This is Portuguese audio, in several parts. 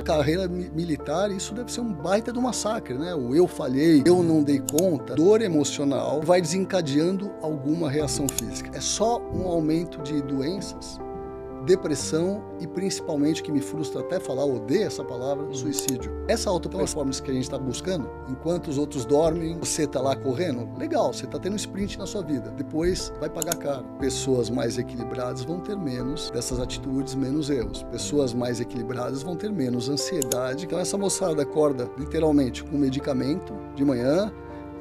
A carreira militar, isso deve ser um baita do massacre, né? O eu falhei, eu não dei conta, dor emocional vai desencadeando alguma reação física. É só um aumento de doenças, depressão e principalmente, que me frustra até falar, odeio essa palavra, suicídio. Essa alta performance que a gente está buscando, enquanto os outros dormem, você está lá correndo, legal, você está tendo um sprint na sua vida, depois vai pagar caro. Pessoas mais equilibradas vão ter menos dessas atitudes, menos erros. Pessoas mais equilibradas vão ter menos ansiedade. Então essa moçada acorda literalmente com um medicamento de manhã,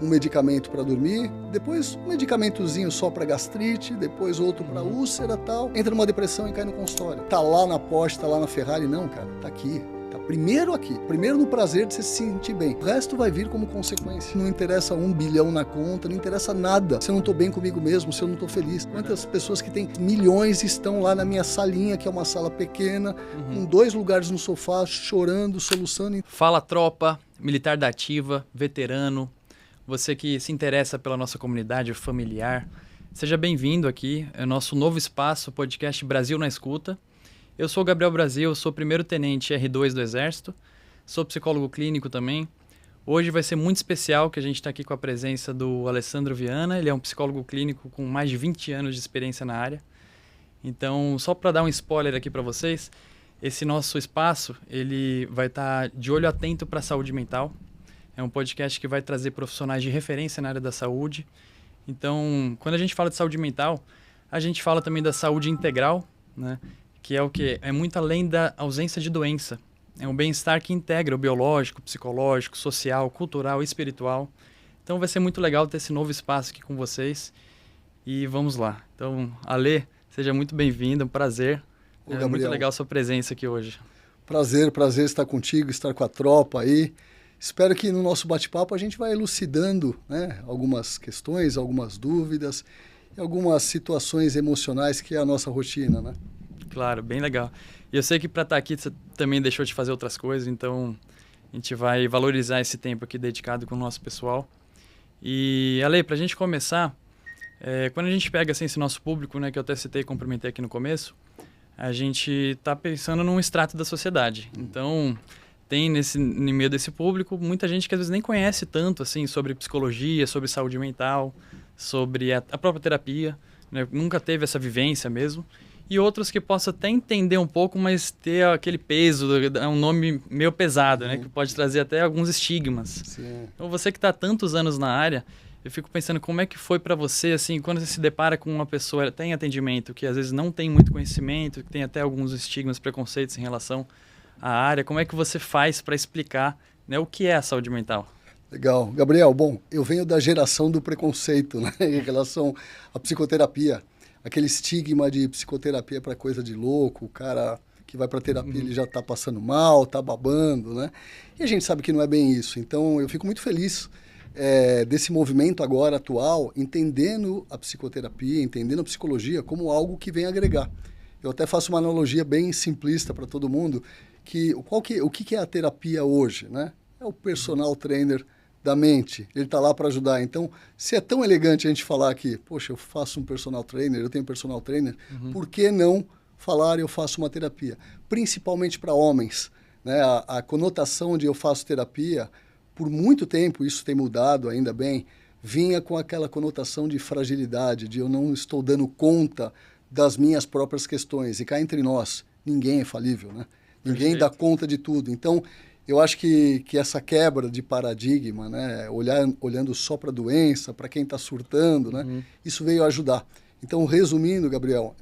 um medicamento para dormir, depois um medicamentozinho só para gastrite, depois outro para úlcera e tal, entra numa depressão e cai no consultório. Tá lá na Porsche, tá lá na Ferrari, não, cara, tá aqui. Tá primeiro aqui, primeiro no prazer de você se sentir bem. O resto vai vir como consequência. Não interessa 1 bilhão na conta, não interessa nada. Se eu não tô bem comigo mesmo, se eu não tô feliz. Quantas pessoas que têm milhões estão lá na minha salinha, que é uma sala pequena, com 2 lugares no sofá, chorando, soluçando. Fala, tropa, militar da ativa, veterano, você que se interessa pela nossa comunidade familiar, seja bem-vindo aqui. É o nosso novo espaço, o podcast Brasil na Escuta. Eu sou o Gabriel Brasil, sou primeiro-tenente R2 do Exército, sou psicólogo clínico também. Hoje vai ser muito especial que a gente está aqui com a presença do Alessandro Viana. Ele é um psicólogo clínico com mais de 20 anos de experiência na área. Então, só para dar um spoiler aqui para vocês, esse nosso espaço ele vai estar de olho atento para a saúde mental. É um podcast que vai trazer profissionais de referência na área da saúde. Então, quando a gente fala de saúde mental, a gente fala também da saúde integral, né? Que é o quê? É muito além da ausência de doença. É um bem-estar que integra o biológico, psicológico, social, cultural e espiritual. Então, vai ser muito legal ter esse novo espaço aqui com vocês. E vamos lá. Então, Alê, seja muito bem-vindo, é um prazer. É muito legal a sua presença aqui hoje. Prazer estar contigo, estar com a tropa aí. Espero que no nosso bate-papo a gente vai elucidando, né, algumas questões, algumas dúvidas e algumas situações emocionais que é a nossa rotina, né? Claro, bem legal. E eu sei que para estar aqui você também deixou de fazer outras coisas, então a gente vai valorizar esse tempo aqui dedicado com o nosso pessoal. E, Ale, para a gente começar, quando a gente pega assim, esse nosso público, né, que eu até citei e cumprimentei aqui no começo, a gente está pensando num extrato da sociedade. Então, tem no meio desse público muita gente que às vezes nem conhece tanto assim sobre psicologia, sobre saúde mental, sobre a própria terapia, né? Nunca teve essa vivência mesmo. E outros que possam até entender um pouco, mas ter aquele peso, é um nome meio pesado, né? Que pode trazer até alguns estigmas. Sim. Então você que está há tantos anos na área, eu fico pensando como é que foi para você, assim, quando você se depara com uma pessoa até em atendimento, que às vezes não tem muito conhecimento, que tem até alguns estigmas, preconceitos em relação à área, como é que você faz para explicar, né, o que é a saúde mental? Legal. Gabriel, bom, eu venho da geração do preconceito, né, em relação à psicoterapia. Aquele estigma de psicoterapia para coisa de louco, o cara que vai para terapia ele já está passando mal, está babando, né? E a gente sabe que não é bem isso. Então, eu fico muito feliz desse movimento agora atual, entendendo a psicoterapia, entendendo a psicologia como algo que vem agregar. Eu até faço uma analogia bem simplista para todo mundo, o que é a terapia hoje, né? É o personal trainer da mente, ele está lá para ajudar. Então, se é tão elegante a gente falar que, poxa, eu faço um personal trainer, eu tenho personal trainer, por que não falar eu faço uma terapia? Principalmente para homens, né? A conotação de eu faço terapia, por muito tempo, isso tem mudado, ainda bem, vinha com aquela conotação de fragilidade, de eu não estou dando conta das minhas próprias questões. E cá entre nós, ninguém é falível, né? Ninguém dá conta de tudo. Então, eu acho que essa quebra de paradigma, né, olhando só para a doença, para quem está surtando, né, isso veio ajudar. Então, resumindo, Gabriel,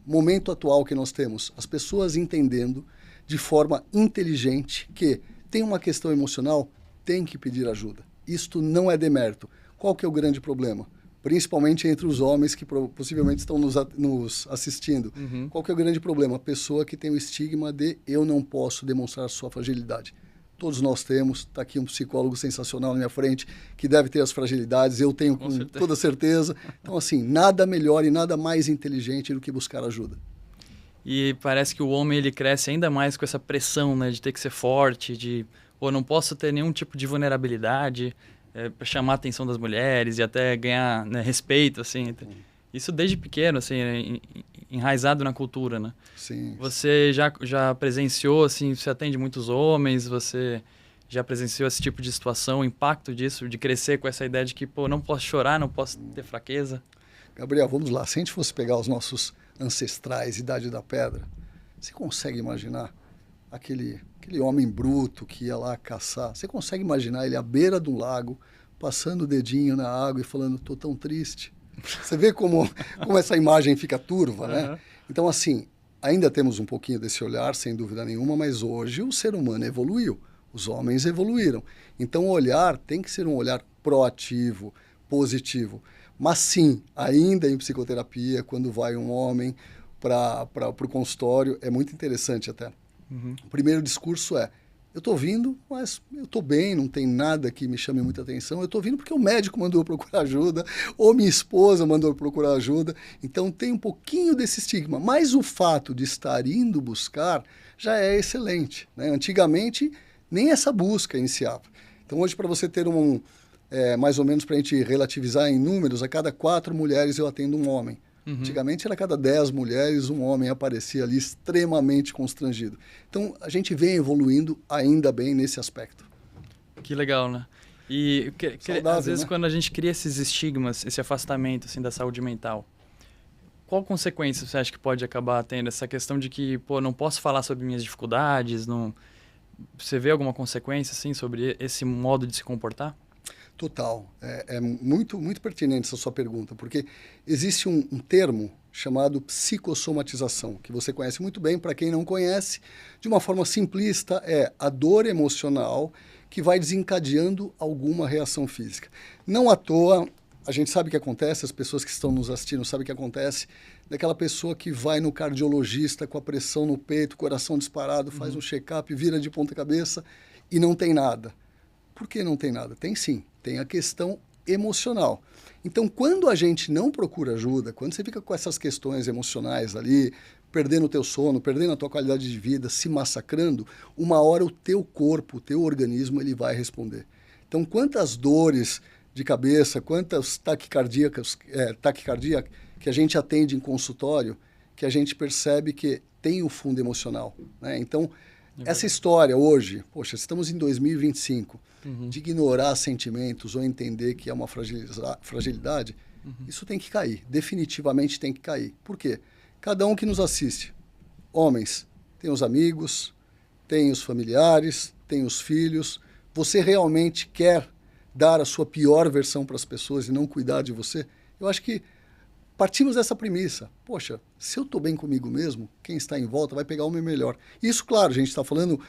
momento atual que nós temos, as pessoas entendendo de forma inteligente que tem uma questão emocional, tem que pedir ajuda. Isto não é demérito. Qual que é o grande problema? Principalmente entre os homens que possivelmente estão nos assistindo. Qual que é o grande problema? A pessoa que tem o estigma de eu não posso demonstrar sua fragilidade. Todos nós temos, está aqui um psicólogo sensacional na minha frente, que deve ter as fragilidades, eu tenho com toda certeza. Então, assim, nada melhor e nada mais inteligente do que buscar ajuda. E parece que o homem ele cresce ainda mais com essa pressão, né, de ter que ser forte, de não posso ter nenhum tipo de vulnerabilidade, para chamar a atenção das mulheres e até ganhar, né, respeito, assim. Isso desde pequeno, assim, enraizado na cultura, né? Sim. Você já presenciou, assim, você atende muitos homens, você já presenciou esse tipo de situação, o impacto disso, de crescer com essa ideia de que, pô, não posso chorar, não posso ter fraqueza? Gabriel, vamos lá. Se a gente fosse pegar os nossos ancestrais, Idade da Pedra, você consegue imaginar aquele homem bruto que ia lá caçar? Você consegue imaginar ele à beira de um lago, passando o dedinho na água e falando, tô tão triste? Você vê como essa imagem fica turva, né? Uhum. Então, assim, ainda temos um pouquinho desse olhar, sem dúvida nenhuma, mas hoje o ser humano evoluiu, os homens evoluíram. Então, o olhar tem que ser um olhar proativo, positivo. Mas sim, ainda em psicoterapia, quando vai um homem para o consultório, é muito interessante até. Uhum. O primeiro discurso é, eu estou vindo, mas eu estou bem, não tem nada que me chame muita atenção. Eu estou vindo porque o médico mandou eu procurar ajuda, ou minha esposa mandou eu procurar ajuda. Então tem um pouquinho desse estigma. Mas o fato de estar indo buscar já é excelente, né? Antigamente, nem essa busca iniciava. Então hoje, para você ter mais ou menos para a gente relativizar em números, a cada 4 mulheres eu atendo um homem. Uhum. Antigamente era a cada 10 mulheres, um homem aparecia ali extremamente constrangido. Então a gente vem evoluindo ainda bem nesse aspecto. Que legal, né? E Saudável, às vezes né? quando a gente cria esses estigmas, esse afastamento assim, da saúde mental, qual consequência você acha que pode acabar tendo? Essa questão de que, pô, não posso falar sobre minhas dificuldades, não... Você vê alguma consequência assim, sobre esse modo de se comportar? Total. É muito, muito pertinente essa sua pergunta, porque existe um termo chamado psicossomatização, que você conhece muito bem. Para quem não conhece, de uma forma simplista, é a dor emocional que vai desencadeando alguma reação física. Não à toa, a gente sabe o que acontece, as pessoas que estão nos assistindo sabem o que acontece, daquela pessoa que vai no cardiologista com a pressão no peito, coração disparado, faz um check-up, vira de ponta cabeça e não tem nada. Por que não tem nada? Tem sim, tem a questão emocional. Então, quando a gente não procura ajuda, quando você fica com essas questões emocionais ali, perdendo o teu sono, perdendo a tua qualidade de vida, se massacrando, uma hora o teu corpo, o teu organismo, ele vai responder. Então, quantas dores de cabeça, quantas taquicardia que a gente atende em consultório, que a gente percebe que tem o fundo emocional, né? Então, essa história hoje, poxa, estamos em 2025, de ignorar sentimentos ou entender que é uma fragilidade, isso tem que cair, definitivamente tem que cair. Por quê? Cada um que nos assiste, homens, tem os amigos, tem os familiares, tem os filhos, você realmente quer dar a sua pior versão para as pessoas e não cuidar de você? Eu acho que partimos dessa premissa. Poxa, se eu estou bem comigo mesmo, quem está em volta vai pegar o meu melhor. Isso, claro, a gente está falando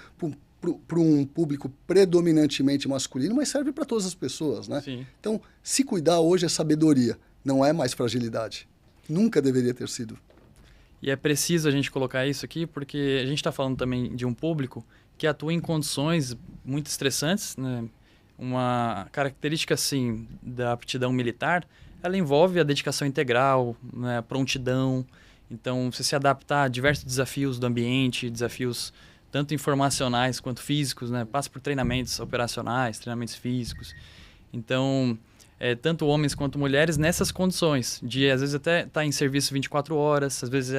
para um público predominantemente masculino, mas serve para todas as pessoas, né? Sim. Então, se cuidar hoje é sabedoria, não é mais fragilidade. Nunca deveria ter sido. E é preciso a gente colocar isso aqui, porque a gente está falando também de um público que atua em condições muito estressantes, né? Uma característica, assim, da aptidão militar, ela envolve a dedicação integral, né? A prontidão. Então, você se adaptar a diversos desafios do ambiente, desafios tanto informacionais quanto físicos, né? Passa por treinamentos operacionais, treinamentos físicos. Então, tanto homens quanto mulheres nessas condições de, às vezes, até estar em serviço 24 horas, às vezes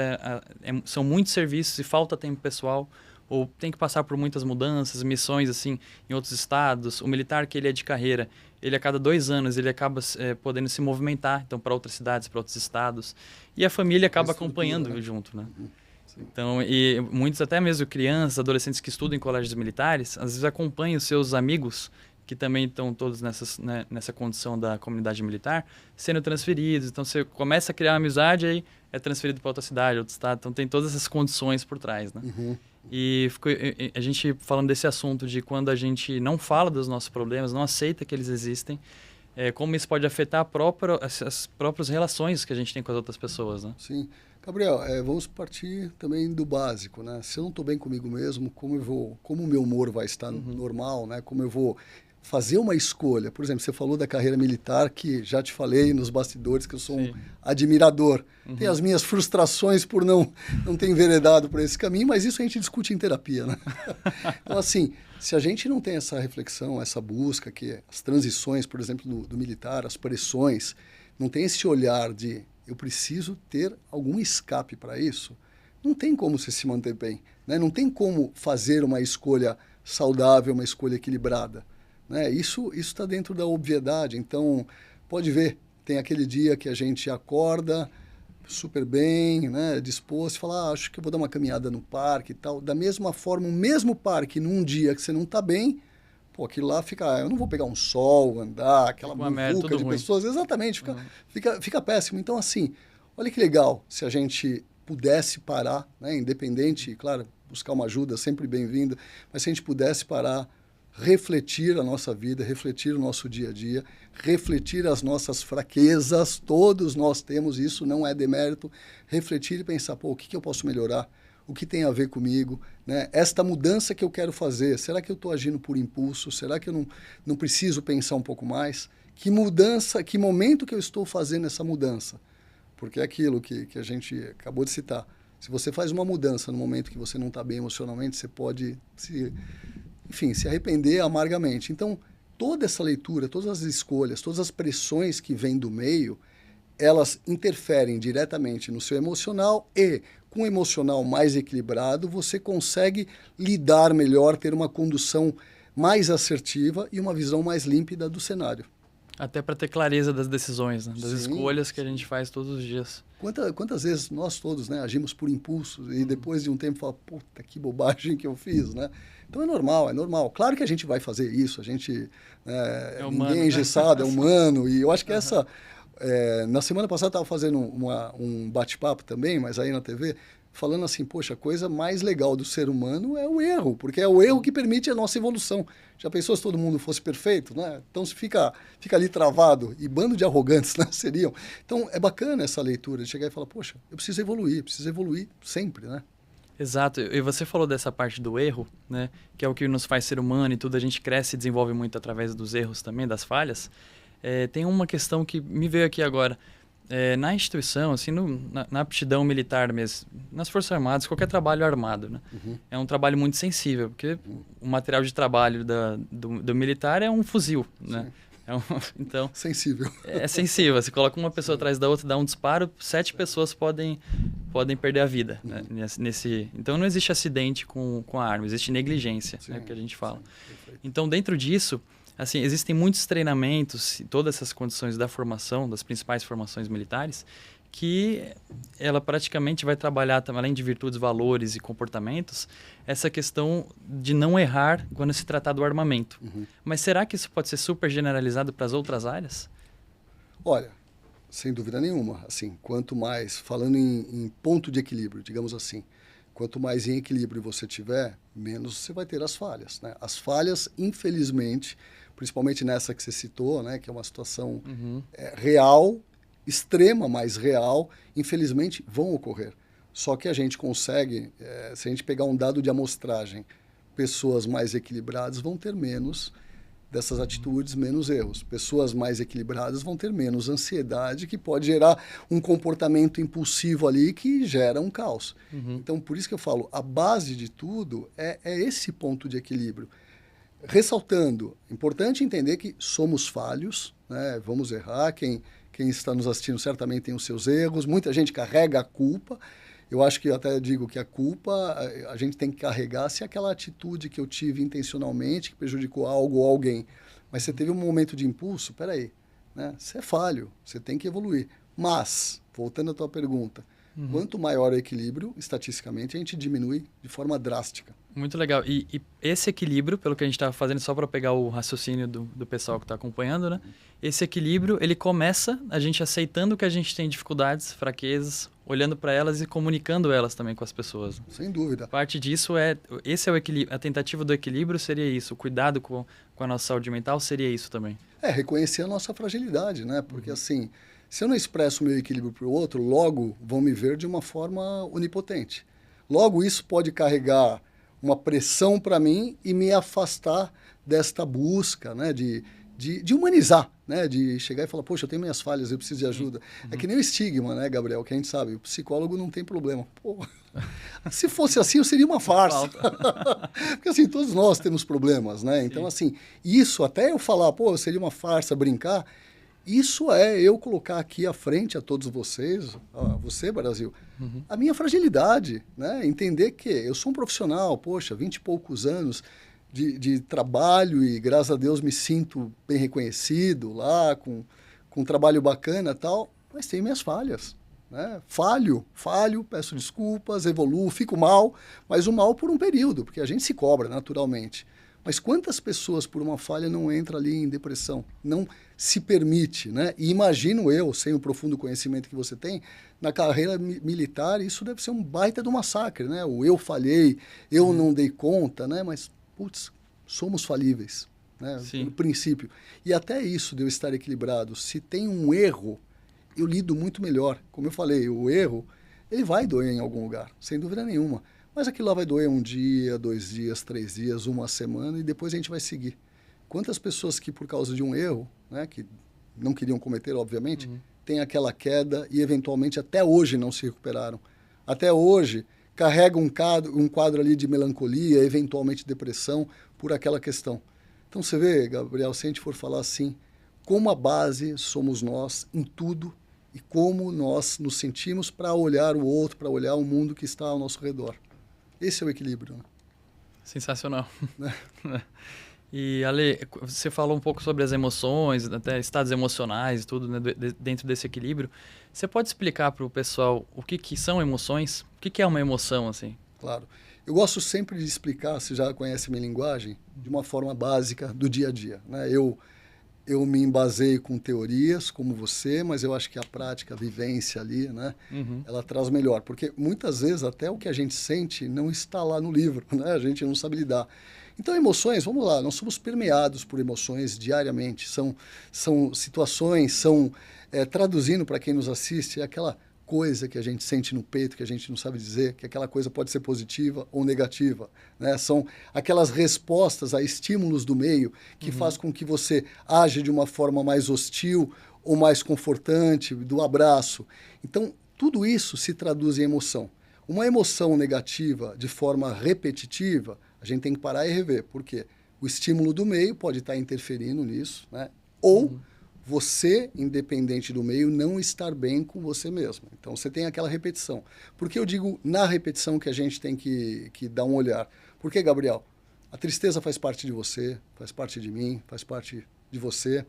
são muitos serviços e falta tempo pessoal, ou tem que passar por muitas mudanças, missões assim em outros estados. O militar, que ele é de carreira, ele a cada 2 anos ele acaba podendo se movimentar, então, para outras cidades, para outros estados. E a família acaba acompanhando, né? Junto, né? Então, e muitos, até mesmo crianças, adolescentes que estudam em colégios militares, às vezes acompanham os seus amigos que também estão todos nessa condição da comunidade militar, sendo transferidos. Então, você começa a criar uma amizade, aí é transferido para outra cidade, outro estado. Então, tem todas essas condições por trás, né? E a gente falando desse assunto de quando a gente não fala dos nossos problemas, não aceita que eles existem, como isso pode afetar as próprias relações que a gente tem com as outras pessoas, né? Sim. Gabriel, vamos partir também do básico, né? Se eu não estou bem comigo mesmo, como o meu humor vai estar normal, né? Como eu vou fazer uma escolha? Por exemplo, você falou da carreira militar, que já te falei nos bastidores que eu sou um admirador. Tenho as minhas frustrações por não ter enveredado por esse caminho, mas isso a gente discute em terapia, né? Então, assim, se a gente não tem essa reflexão, essa busca, que as transições, por exemplo, do militar, as pressões, não tem esse olhar de eu preciso ter algum escape para isso. Não tem como você se manter bem, né? Não tem como fazer uma escolha saudável, uma escolha equilibrada, né? Isso está dentro da obviedade. Então, pode ver, tem aquele dia que a gente acorda super bem, né, disposto, fala, acho que eu vou dar uma caminhada no parque e tal. Da mesma forma, o mesmo parque, num dia que você não está bem, pô, aquilo lá fica, eu não vou pegar um sol, andar, aquela muvuca de pessoas, exatamente, fica péssimo. Então, assim, olha que legal se a gente pudesse parar, né, independente, claro, buscar uma ajuda, sempre bem-vinda, mas se a gente pudesse parar, refletir a nossa vida, refletir o nosso dia a dia, refletir as nossas fraquezas, todos nós temos, isso não é demérito, refletir e pensar, pô, o que eu posso melhorar? O que tem a ver comigo? Né? Esta mudança que eu quero fazer, será que eu estou agindo por impulso? Será que eu não preciso pensar um pouco mais? Que mudança, que momento que eu estou fazendo essa mudança? Porque é aquilo que a gente acabou de citar. Se você faz uma mudança no momento que você não está bem emocionalmente, você pode se arrepender amargamente. Então, toda essa leitura, todas as escolhas, todas as pressões que vêm do meio, elas interferem diretamente no seu emocional e, com o emocional mais equilibrado, você consegue lidar melhor, ter uma condução mais assertiva e uma visão mais límpida do cenário. Até para ter clareza das decisões, né? Das escolhas que a gente faz todos os dias. Quantas vezes nós todos, né, agimos por impulso e depois de um tempo fala, puta, que bobagem que eu fiz, né? Então é normal. Claro que a gente vai fazer isso, a gente... ninguém é engessado, é humano. E eu acho que essa... na semana passada eu estava fazendo um bate-papo também, mas aí na TV, falando assim, poxa, a coisa mais legal do ser humano é o erro, porque é o erro que permite a nossa evolução. Já pensou se todo mundo fosse perfeito, né? Então se fica ali travado, e bando de arrogantes, né, seriam. Então é bacana essa leitura, de chegar e falar, poxa, eu preciso evoluir sempre, né? Exato, e você falou dessa parte do erro, né, que é o que nos faz ser humano e tudo, a gente cresce e desenvolve muito através dos erros também, das falhas. Tem uma questão que me veio aqui agora. Na instituição, assim, na aptidão militar mesmo, nas Forças Armadas, qualquer trabalho armado, né? Uhum. É um trabalho muito sensível, porque o material de trabalho do militar é um fuzil, né? Então, sensível. É sensível. Você coloca uma pessoa atrás da outra, dá um disparo, 7 pessoas podem perder a vida. Né? Então, não existe acidente com a arma, existe negligência, né, que a gente fala. Então, dentro disso, assim, existem muitos treinamentos, todas essas condições da formação, das principais formações militares, que ela praticamente vai trabalhar, além de virtudes, valores e comportamentos, essa questão de não errar quando se tratar do armamento. Uhum. Mas será que isso pode ser super generalizado para as outras áreas? Olha, sem dúvida nenhuma. Assim, quanto mais, falando em ponto de equilíbrio, digamos assim, quanto mais em equilíbrio você tiver, menos você vai ter as falhas. Né? As falhas, infelizmente, principalmente nessa que você citou, né, que é uma situação real, extrema, mas real, infelizmente vão ocorrer. Só que a gente consegue, se a gente pegar um dado de amostragem, pessoas mais equilibradas vão ter menos dessas atitudes, menos erros. Pessoas mais equilibradas vão ter menos ansiedade, que pode gerar um comportamento impulsivo ali que gera um caos. Uhum. Então, por isso que eu falo, a base de tudo é esse ponto de equilíbrio. Ressaltando, importante entender que somos falhos, né? Vamos errar, quem está nos assistindo certamente tem os seus erros, muita gente carrega a culpa. Eu acho que eu até digo que a culpa a gente tem que carregar se aquela atitude que eu tive intencionalmente, que prejudicou algo ou alguém. Mas você teve um momento de impulso, peraí, né? Você é falho, você tem que evoluir. Mas, voltando à tua pergunta, quanto maior o equilíbrio, estatisticamente, a gente diminui de forma drástica. Muito legal. E esse equilíbrio, pelo que a gente está fazendo, só para pegar o raciocínio do pessoal que está acompanhando, né? Esse equilíbrio, ele começa a gente aceitando que a gente tem dificuldades, fraquezas, olhando para elas e comunicando elas também com as pessoas. Sem dúvida. Parte disso esse é o equilíbrio, a tentativa do equilíbrio seria isso, o cuidado com a nossa saúde mental seria isso também. Reconhecer a nossa fragilidade, né? Porque assim, se eu não expresso o meu equilíbrio para o outro, logo vão me ver de uma forma onipotente. Logo isso pode carregar uma pressão para mim e me afastar desta busca, né, de humanizar, né, de chegar e falar, poxa, eu tenho minhas falhas, eu preciso de ajuda. É que nem o estigma, né, Gabriel, que a gente sabe, o psicólogo não tem problema. Pô, se fosse assim, eu seria uma farsa. Porque assim, todos nós temos problemas, né? Então, assim, isso até eu falar, pô, eu seria uma farsa, brincar, Isso é eu colocar aqui à frente a todos vocês, a você, Brasil, a minha fragilidade, né? Entender que eu sou um profissional, poxa, 20 e poucos anos de trabalho e, graças a Deus, me sinto bem reconhecido lá, com um trabalho bacana e tal, mas tem minhas falhas. Né? Falho, peço desculpas, evoluo, fico mal, mas o mal por um período, porque a gente se cobra naturalmente. Mas quantas pessoas por uma falha não entram ali em depressão? Não se permite, né? E imagino eu, sem o profundo conhecimento que você tem, na carreira militar, isso deve ser um baita do massacre, né? O eu falhei, eu não dei conta, né? Mas, putz, somos falíveis, né? Pelo princípio. E até isso de eu estar equilibrado. Se tem um erro, eu lido muito melhor. Como eu falei, o erro, ele vai doer em algum lugar, sem dúvida nenhuma. Mas aquilo lá vai doer um dia, 2 dias, 3 dias, uma semana e depois a gente vai seguir. Quantas pessoas que por causa de um erro, né, que não queriam cometer, obviamente, têm aquela queda e eventualmente até hoje não se recuperaram. Até hoje carregam um quadro ali de melancolia, eventualmente depressão por aquela questão. Então você vê, Gabriel, se a gente for falar assim, como a base somos nós em tudo e como nós nos sentimos para olhar o outro, para olhar o mundo que está ao nosso redor. Esse é o equilíbrio. Né? Sensacional. E, Ale, você falou um pouco sobre as emoções, até estados emocionais e tudo, né, dentro desse equilíbrio. Você pode explicar para o pessoal o que são emoções? O que é uma emoção, assim? Claro. Eu gosto sempre de explicar, se já conhece minha linguagem, de uma forma básica do dia a dia. Né? Eu me embaseio com teorias, como você, mas eu acho que a prática, a vivência ali, né, ela traz melhor. Porque muitas vezes até o que a gente sente não está lá no livro, né? A gente não sabe lidar. Então, emoções, vamos lá, nós somos permeados por emoções diariamente. São situações, traduzindo para quem nos assiste, é aquela coisa que a gente sente no peito, que a gente não sabe dizer, que aquela coisa pode ser positiva ou negativa. Né? São aquelas respostas a estímulos do meio que faz com que você age de uma forma mais hostil ou mais confortante, do abraço. Então, tudo isso se traduz em emoção. Uma emoção negativa de forma repetitiva, a gente tem que parar e rever. Por quê? O estímulo do meio pode estar interferindo nisso, né? Ou você, independente do meio, não estar bem com você mesmo. Então, você tem aquela repetição. Por que eu digo na repetição que a gente tem que dar um olhar? Porque, Gabriel, a tristeza faz parte de você, faz parte de mim, faz parte de você.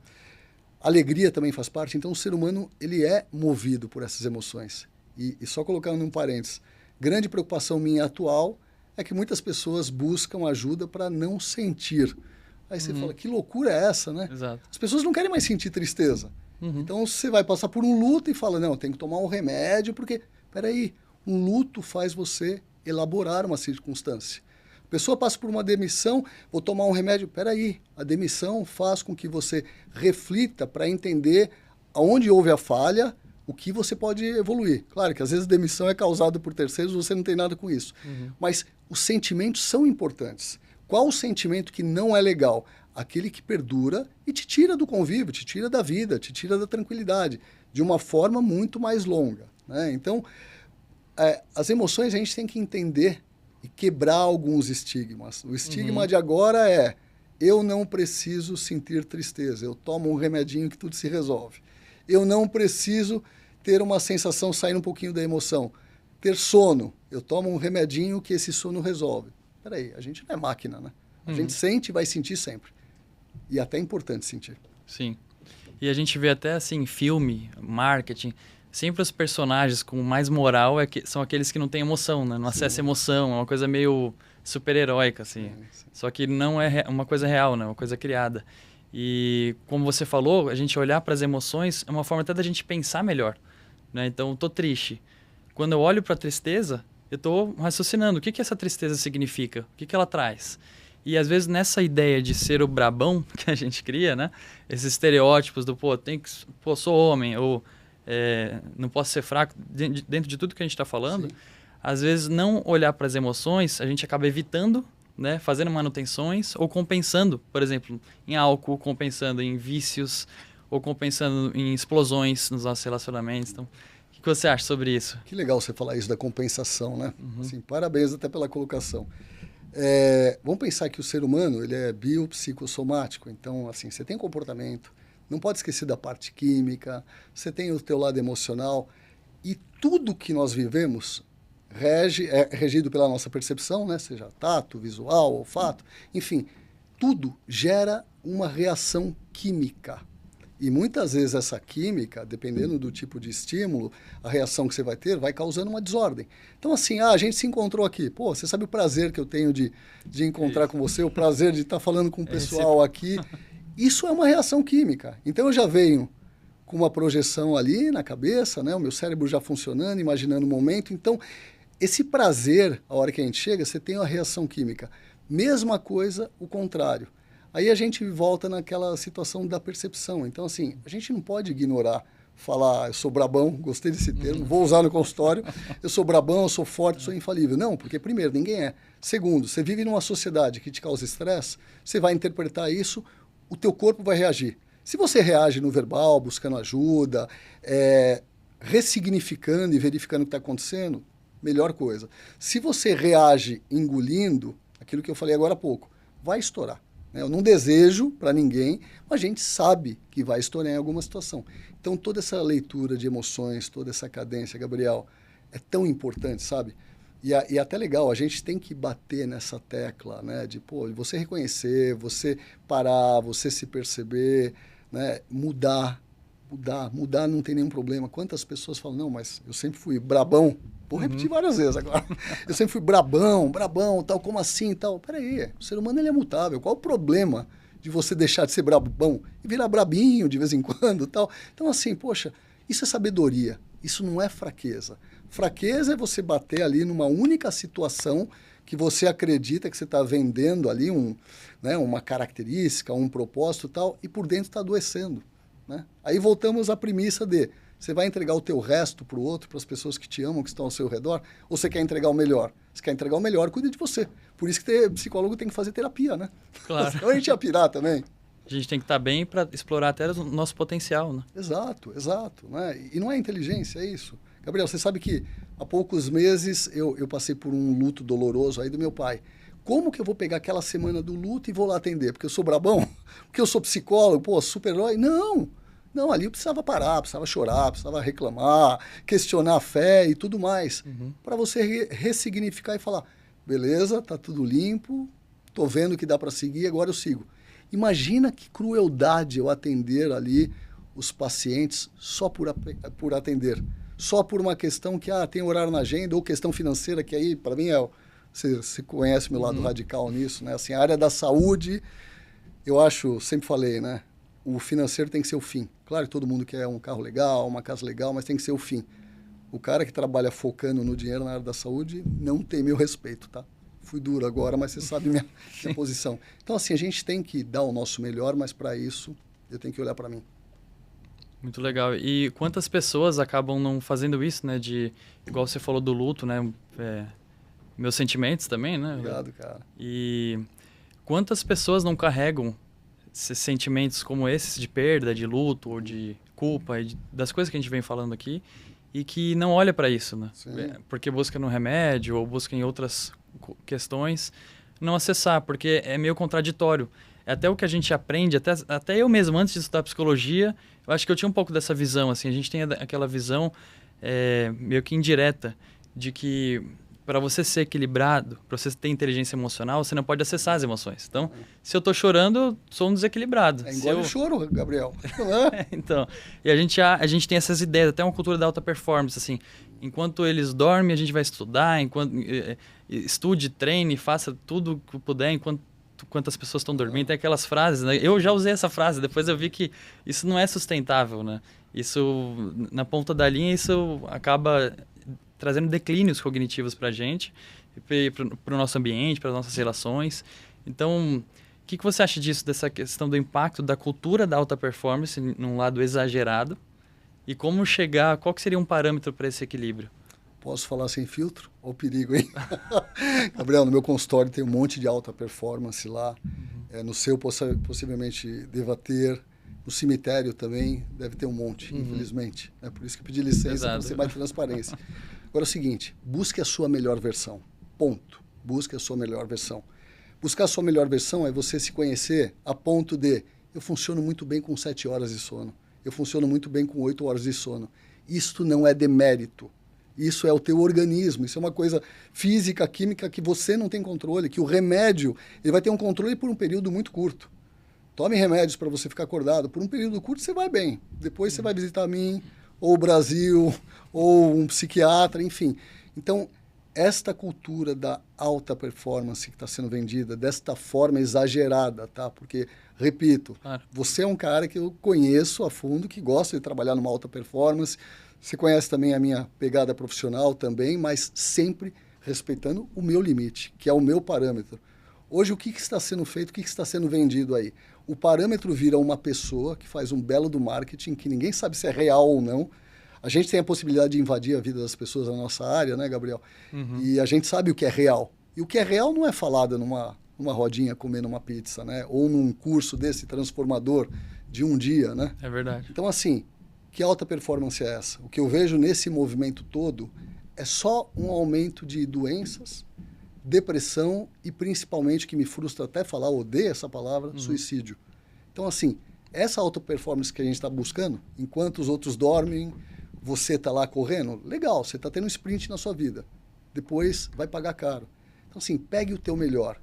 A alegria também faz parte. Então, o ser humano, ele é movido por essas emoções. E só colocando um parênteses, grande preocupação minha atual é que muitas pessoas buscam ajuda para não sentir. Aí você fala, que loucura é essa, né? Exato. As pessoas não querem mais sentir tristeza. Então você vai passar por um luto e fala, não, tem que tomar um remédio, porque, peraí, um luto faz você elaborar uma circunstância. A pessoa passa por uma demissão, vou tomar um remédio, peraí, a demissão faz com que você reflita para entender aonde houve a falha, o que você pode evoluir. Claro que às vezes a demissão é causada por terceiros, você não tem nada com isso. Mas os sentimentos são importantes. Qual o sentimento que não é legal? Aquele que perdura e te tira do convívio, te tira da vida, te tira da tranquilidade, de uma forma muito mais longa. Né? Então, as emoções a gente tem que entender e quebrar alguns estigmas. O estigma de agora é, eu não preciso sentir tristeza, eu tomo um remedinho que tudo se resolve. Eu não preciso ter uma sensação, sair um pouquinho da emoção. Ter sono, eu tomo um remedinho que esse sono resolve. Peraí, a gente não é máquina, né? A gente sente e vai sentir sempre. E até é importante sentir. Sim. E a gente vê até assim, filme, marketing, sempre os personagens com mais moral são aqueles que não têm emoção, né? Não acessam emoção, é uma coisa meio super-heróica, assim. Sim. Só que não é uma coisa real, né? Uma coisa criada. E como você falou, a gente olhar para as emoções é uma forma até da gente pensar melhor. Né? Então, tô triste. Quando eu olho para a tristeza, eu estou raciocinando o que essa tristeza significa, o que ela traz. E às vezes nessa ideia de ser o brabão que a gente cria, né? Esses estereótipos do, sou homem, ou não posso ser fraco, dentro de tudo que a gente está falando, às vezes não olhar para as emoções, a gente acaba evitando, né? Fazendo manutenções ou compensando, por exemplo, em álcool, compensando em vícios, ou compensando em explosões nos nossos relacionamentos. Então, o que você acha sobre isso? Que legal você falar isso da compensação, né? Assim, parabéns até pela colocação. Vamos pensar que o ser humano ele é biopsicossomático. Então, assim, você tem comportamento, não pode esquecer da parte química, você tem o teu lado emocional, e tudo que nós vivemos é regido pela nossa percepção, né? Seja tato, visual, olfato, enfim, tudo gera uma reação química. E muitas vezes essa química, dependendo do tipo de estímulo, a reação que você vai ter vai causando uma desordem. Então, assim, a gente se encontrou aqui. Pô, você sabe o prazer que eu tenho de encontrar com você, o prazer de estar falando com o pessoal aqui. Isso é uma reação química. Então, eu já venho com uma projeção ali na cabeça, né? O meu cérebro já funcionando, imaginando o momento. Então, esse prazer, a hora que a gente chega, você tem uma reação química. Mesma coisa, o contrário. Aí a gente volta naquela situação da percepção. Então, assim, a gente não pode ignorar, falar, eu sou brabão, gostei desse termo, vou usar no consultório, eu sou brabão, eu sou forte, sou infalível. Não, porque, primeiro, ninguém é. Segundo, você vive numa sociedade que te causa estresse, você vai interpretar isso, o teu corpo vai reagir. Se você reage no verbal, buscando ajuda, ressignificando e verificando o que está acontecendo, melhor coisa. Se você reage engolindo, aquilo que eu falei agora há pouco, vai estourar. Eu não desejo para ninguém, mas a gente sabe que vai estourar em alguma situação. Então, toda essa leitura de emoções, toda essa cadência, Gabriel, é tão importante, sabe? E até legal, a gente tem que bater nessa tecla, né? De, pô, você reconhecer, você parar, você se perceber, né? Mudar não tem nenhum problema. Quantas pessoas falam, não, mas eu sempre fui brabão. Vou repetir várias vezes agora. Eu sempre fui brabão, tal, como assim, tal. Peraí, o ser humano ele é mutável. Qual o problema de você deixar de ser brabão e virar brabinho de vez em quando, tal? Então, assim, poxa, isso é sabedoria. Isso não é fraqueza. Fraqueza é você bater ali numa única situação que você acredita que você está vendendo ali uma característica, um propósito e tal, e por dentro está adoecendo. Né? Aí voltamos à premissa de você vai entregar o teu resto para o outro, para as pessoas que te amam, que estão ao seu redor, ou você quer entregar o melhor? Você quer entregar o melhor, cuida de você. Por isso que psicólogo tem que fazer terapia, né? Claro. Senão a gente ia pirar também. A gente tem que estar bem para explorar até o nosso potencial, né? Exato. Né? E não é inteligência, é isso. Gabriel, você sabe que há poucos meses eu passei por um luto doloroso aí do meu pai. Como que eu vou pegar aquela semana do luto e vou lá atender? Porque eu sou brabão? Porque eu sou psicólogo? Pô, super-herói? Não, ali eu precisava parar, precisava chorar, precisava reclamar, questionar a fé e tudo mais. Para você ressignificar e falar, beleza, tá tudo limpo, tô vendo que dá para seguir, agora eu sigo. Imagina que crueldade eu atender ali os pacientes só por atender. Só por uma questão que tem horário na agenda, ou questão financeira, que aí, para mim, você conhece meu lado radical nisso, né? Assim, a área da saúde, eu acho, sempre falei, né? O financeiro tem que ser o fim. Claro que todo mundo quer um carro legal, uma casa legal, mas tem que ser o fim. O cara que trabalha focando no dinheiro na área da saúde não tem meu respeito, tá? Fui duro agora, mas você sabe minha posição. Então, assim, a gente tem que dar o nosso melhor, mas para isso eu tenho que olhar para mim. Muito legal. E quantas pessoas acabam não fazendo isso, né? Igual você falou do luto, né? Meus sentimentos também, né? Obrigado, cara. E quantas pessoas não carregam sentimentos como esses de perda, de luto ou de culpa, das coisas que a gente vem falando aqui, e que não olha para isso, né? Sim. Porque busca no remédio ou busca em outras questões não acessar, porque é meio contraditório. É até o que a gente aprende, até eu mesmo, antes de estudar psicologia, eu acho que eu tinha um pouco dessa visão, assim, a gente tem aquela visão meio que indireta de que para você ser equilibrado, para você ter inteligência emocional, você não pode acessar as emoções. Então, se eu estou chorando, eu sou um desequilibrado. Engole o choro, Gabriel. Então, e a gente tem essas ideias, até uma cultura da alta performance, assim, enquanto eles dormem, a gente vai estudar, estude, treine, faça tudo que puder, enquanto as pessoas estão dormindo. Tem aquelas frases, né? Eu já usei essa frase, depois eu vi que isso não é sustentável, né? Isso, na ponta da linha, isso acaba trazendo declínios cognitivos para a gente, para o nosso ambiente, para as nossas relações. Então, o que você acha disso, dessa questão do impacto da cultura da alta performance num lado exagerado? E como chegar, qual que seria um parâmetro para esse equilíbrio? Posso falar sem filtro? Olha o perigo, hein? Gabriel, no meu consultório tem um monte de alta performance lá. No seu, possivelmente, deva ter. No cemitério também deve ter um monte, infelizmente. É por isso que eu pedi licença para ser mais transparência. Agora é o seguinte, busque a sua melhor versão. Ponto. Busque a sua melhor versão. Buscar a sua melhor versão é você se conhecer a ponto de Eu funciono muito bem com 7 horas de sono. Eu funciono muito bem com 8 horas de sono. Isto não é demérito. Isso é o teu organismo. Isso é uma coisa física, química que você não tem controle, que o remédio ele vai ter um controle por um período muito curto. Tome remédios para você ficar acordado. Por um período curto você vai bem. Depois você vai visitar mim, ou o Brasil, ou um psiquiatra, enfim. Então, esta cultura da alta performance que está sendo vendida desta forma exagerada, tá? Porque, repito, você é um cara que eu conheço a fundo, que gosta de trabalhar numa alta performance. Você conhece também a minha pegada profissional também, mas sempre respeitando o meu limite, que é o meu parâmetro. Hoje, o que está sendo feito, o que está sendo vendido aí? O parâmetro vira uma pessoa que faz um belo do marketing, que ninguém sabe se é real ou não. A gente tem a possibilidade de invadir a vida das pessoas na nossa área, né, Gabriel? E a gente sabe o que é real. E o que é real não é falado numa rodinha comendo uma pizza, né? Ou num curso desse transformador de um dia, né? É verdade. Então, assim, que alta performance é essa? O que eu vejo nesse movimento todo é só um aumento de doenças, depressão e, principalmente, que me frustra até falar, odeio essa palavra, suicídio. Então, assim, essa alta performance que a gente está buscando, enquanto os outros dormem, você está lá correndo, legal, você está tendo um sprint na sua vida. Depois vai pagar caro. Então, assim, pegue o teu melhor.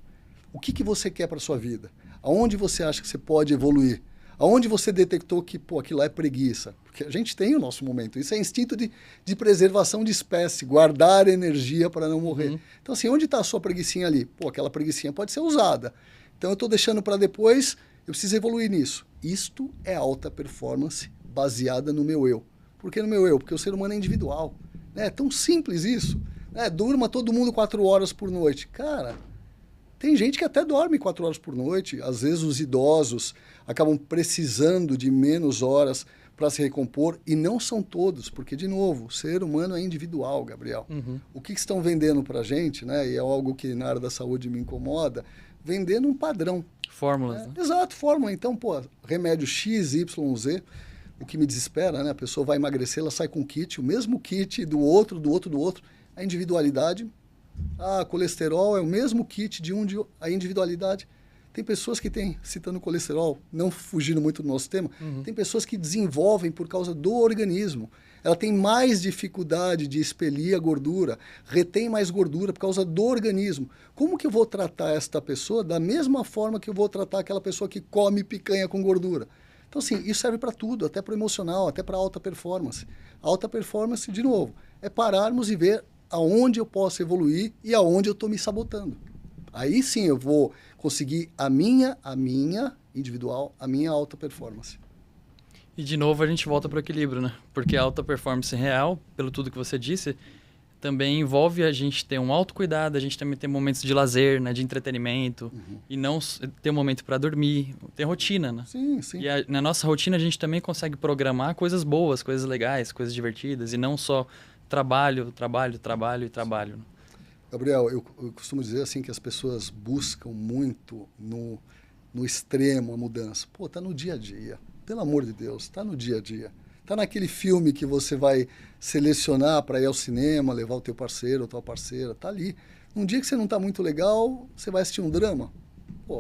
O que você quer para a sua vida? Aonde você acha que você pode evoluir? Aonde você detectou que, pô, aquilo lá é preguiça? Porque a gente tem o nosso momento. Isso é instinto de preservação de espécie, guardar energia para não morrer. Então, assim, onde está a sua preguicinha ali? Pô, aquela preguicinha pode ser usada. Então, eu estou deixando para depois, eu preciso evoluir nisso. Isto é alta performance baseada no meu eu. Por que no meu eu? Porque o ser humano é individual. Né? É tão simples isso. Né? Durma todo mundo 4 horas por noite. Cara, tem gente que até dorme 4 horas por noite. Às vezes os idosos acabam precisando de menos horas para se recompor. E não são todos, porque, de novo, o ser humano é individual, Gabriel. O que estão vendendo para a gente, né? E é algo que na área da saúde me incomoda, vendendo um padrão. Fórmulas, né? Exato, fórmula. Então, pô, remédio X, Y, Z... O que me desespera, né? A pessoa vai emagrecer, ela sai com kit, o mesmo kit do outro. A individualidade, colesterol é o mesmo kit a individualidade. Tem pessoas que têm, citando colesterol, não fugindo muito do nosso tema, tem pessoas que desenvolvem por causa do organismo. Ela tem mais dificuldade de expelir a gordura, retém mais gordura por causa do organismo. Como que eu vou tratar esta pessoa da mesma forma que eu vou tratar aquela pessoa que come picanha com gordura? Então, assim, isso serve para tudo, até para o emocional, até para a alta performance. A alta performance, de novo, é pararmos e ver aonde eu posso evoluir e aonde eu estou me sabotando. Aí sim eu vou conseguir a minha individual, a minha alta performance. E, de novo, a gente volta para o equilíbrio, né? Porque a alta performance real, pelo tudo que você disse, também envolve a gente ter um autocuidado, a gente também ter momentos de lazer, né, de entretenimento, e não ter um momento para dormir, ter rotina, né? Sim, sim. E na nossa rotina a gente também consegue programar coisas boas, coisas legais, coisas divertidas, e não só trabalho. Gabriel, eu costumo dizer assim que as pessoas buscam muito no extremo a mudança. Pô, tá no dia a dia. Pelo amor de Deus, tá no dia a dia. Tá naquele filme que você vai selecionar para ir ao cinema, levar o teu parceiro ou tua parceira. Tá ali. Um dia que você não tá muito legal, você vai assistir um drama. Pô,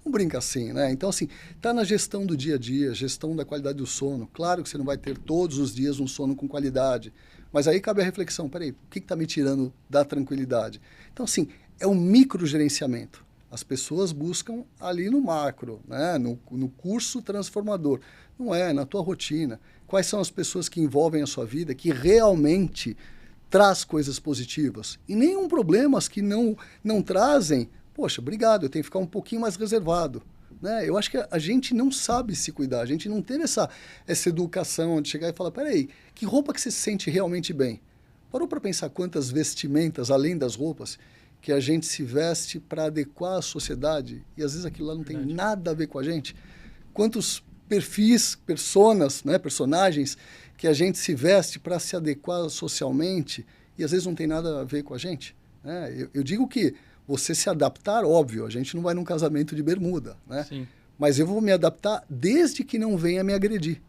não brinca assim, né? Então, assim, tá na gestão do dia a dia, gestão da qualidade do sono. Claro que você não vai ter todos os dias um sono com qualidade. Mas aí cabe a reflexão. Peraí, o que está me tirando da tranquilidade? Então, assim, é um microgerenciamento. As pessoas buscam ali no macro, né? no curso transformador. Não é, na tua rotina. Quais são as pessoas que envolvem a sua vida, que realmente traz coisas positivas? E nenhum problema as que não trazem, poxa, obrigado, eu tenho que ficar um pouquinho mais reservado. Né? Eu acho que a gente não sabe se cuidar, a gente não teve essa educação de chegar e falar, peraí, que roupa que você se sente realmente bem? Parou para pensar quantas vestimentas, além das roupas, que a gente se veste para adequar à sociedade e às vezes aquilo lá não tem nada a ver com a gente? Quantos perfis, personagens que a gente se veste para se adequar socialmente e às vezes não tem nada a ver com a gente? Né? Eu digo que você se adaptar, óbvio, a gente não vai num casamento de bermuda, né? Sim. Mas eu vou me adaptar desde que não venha me agredir.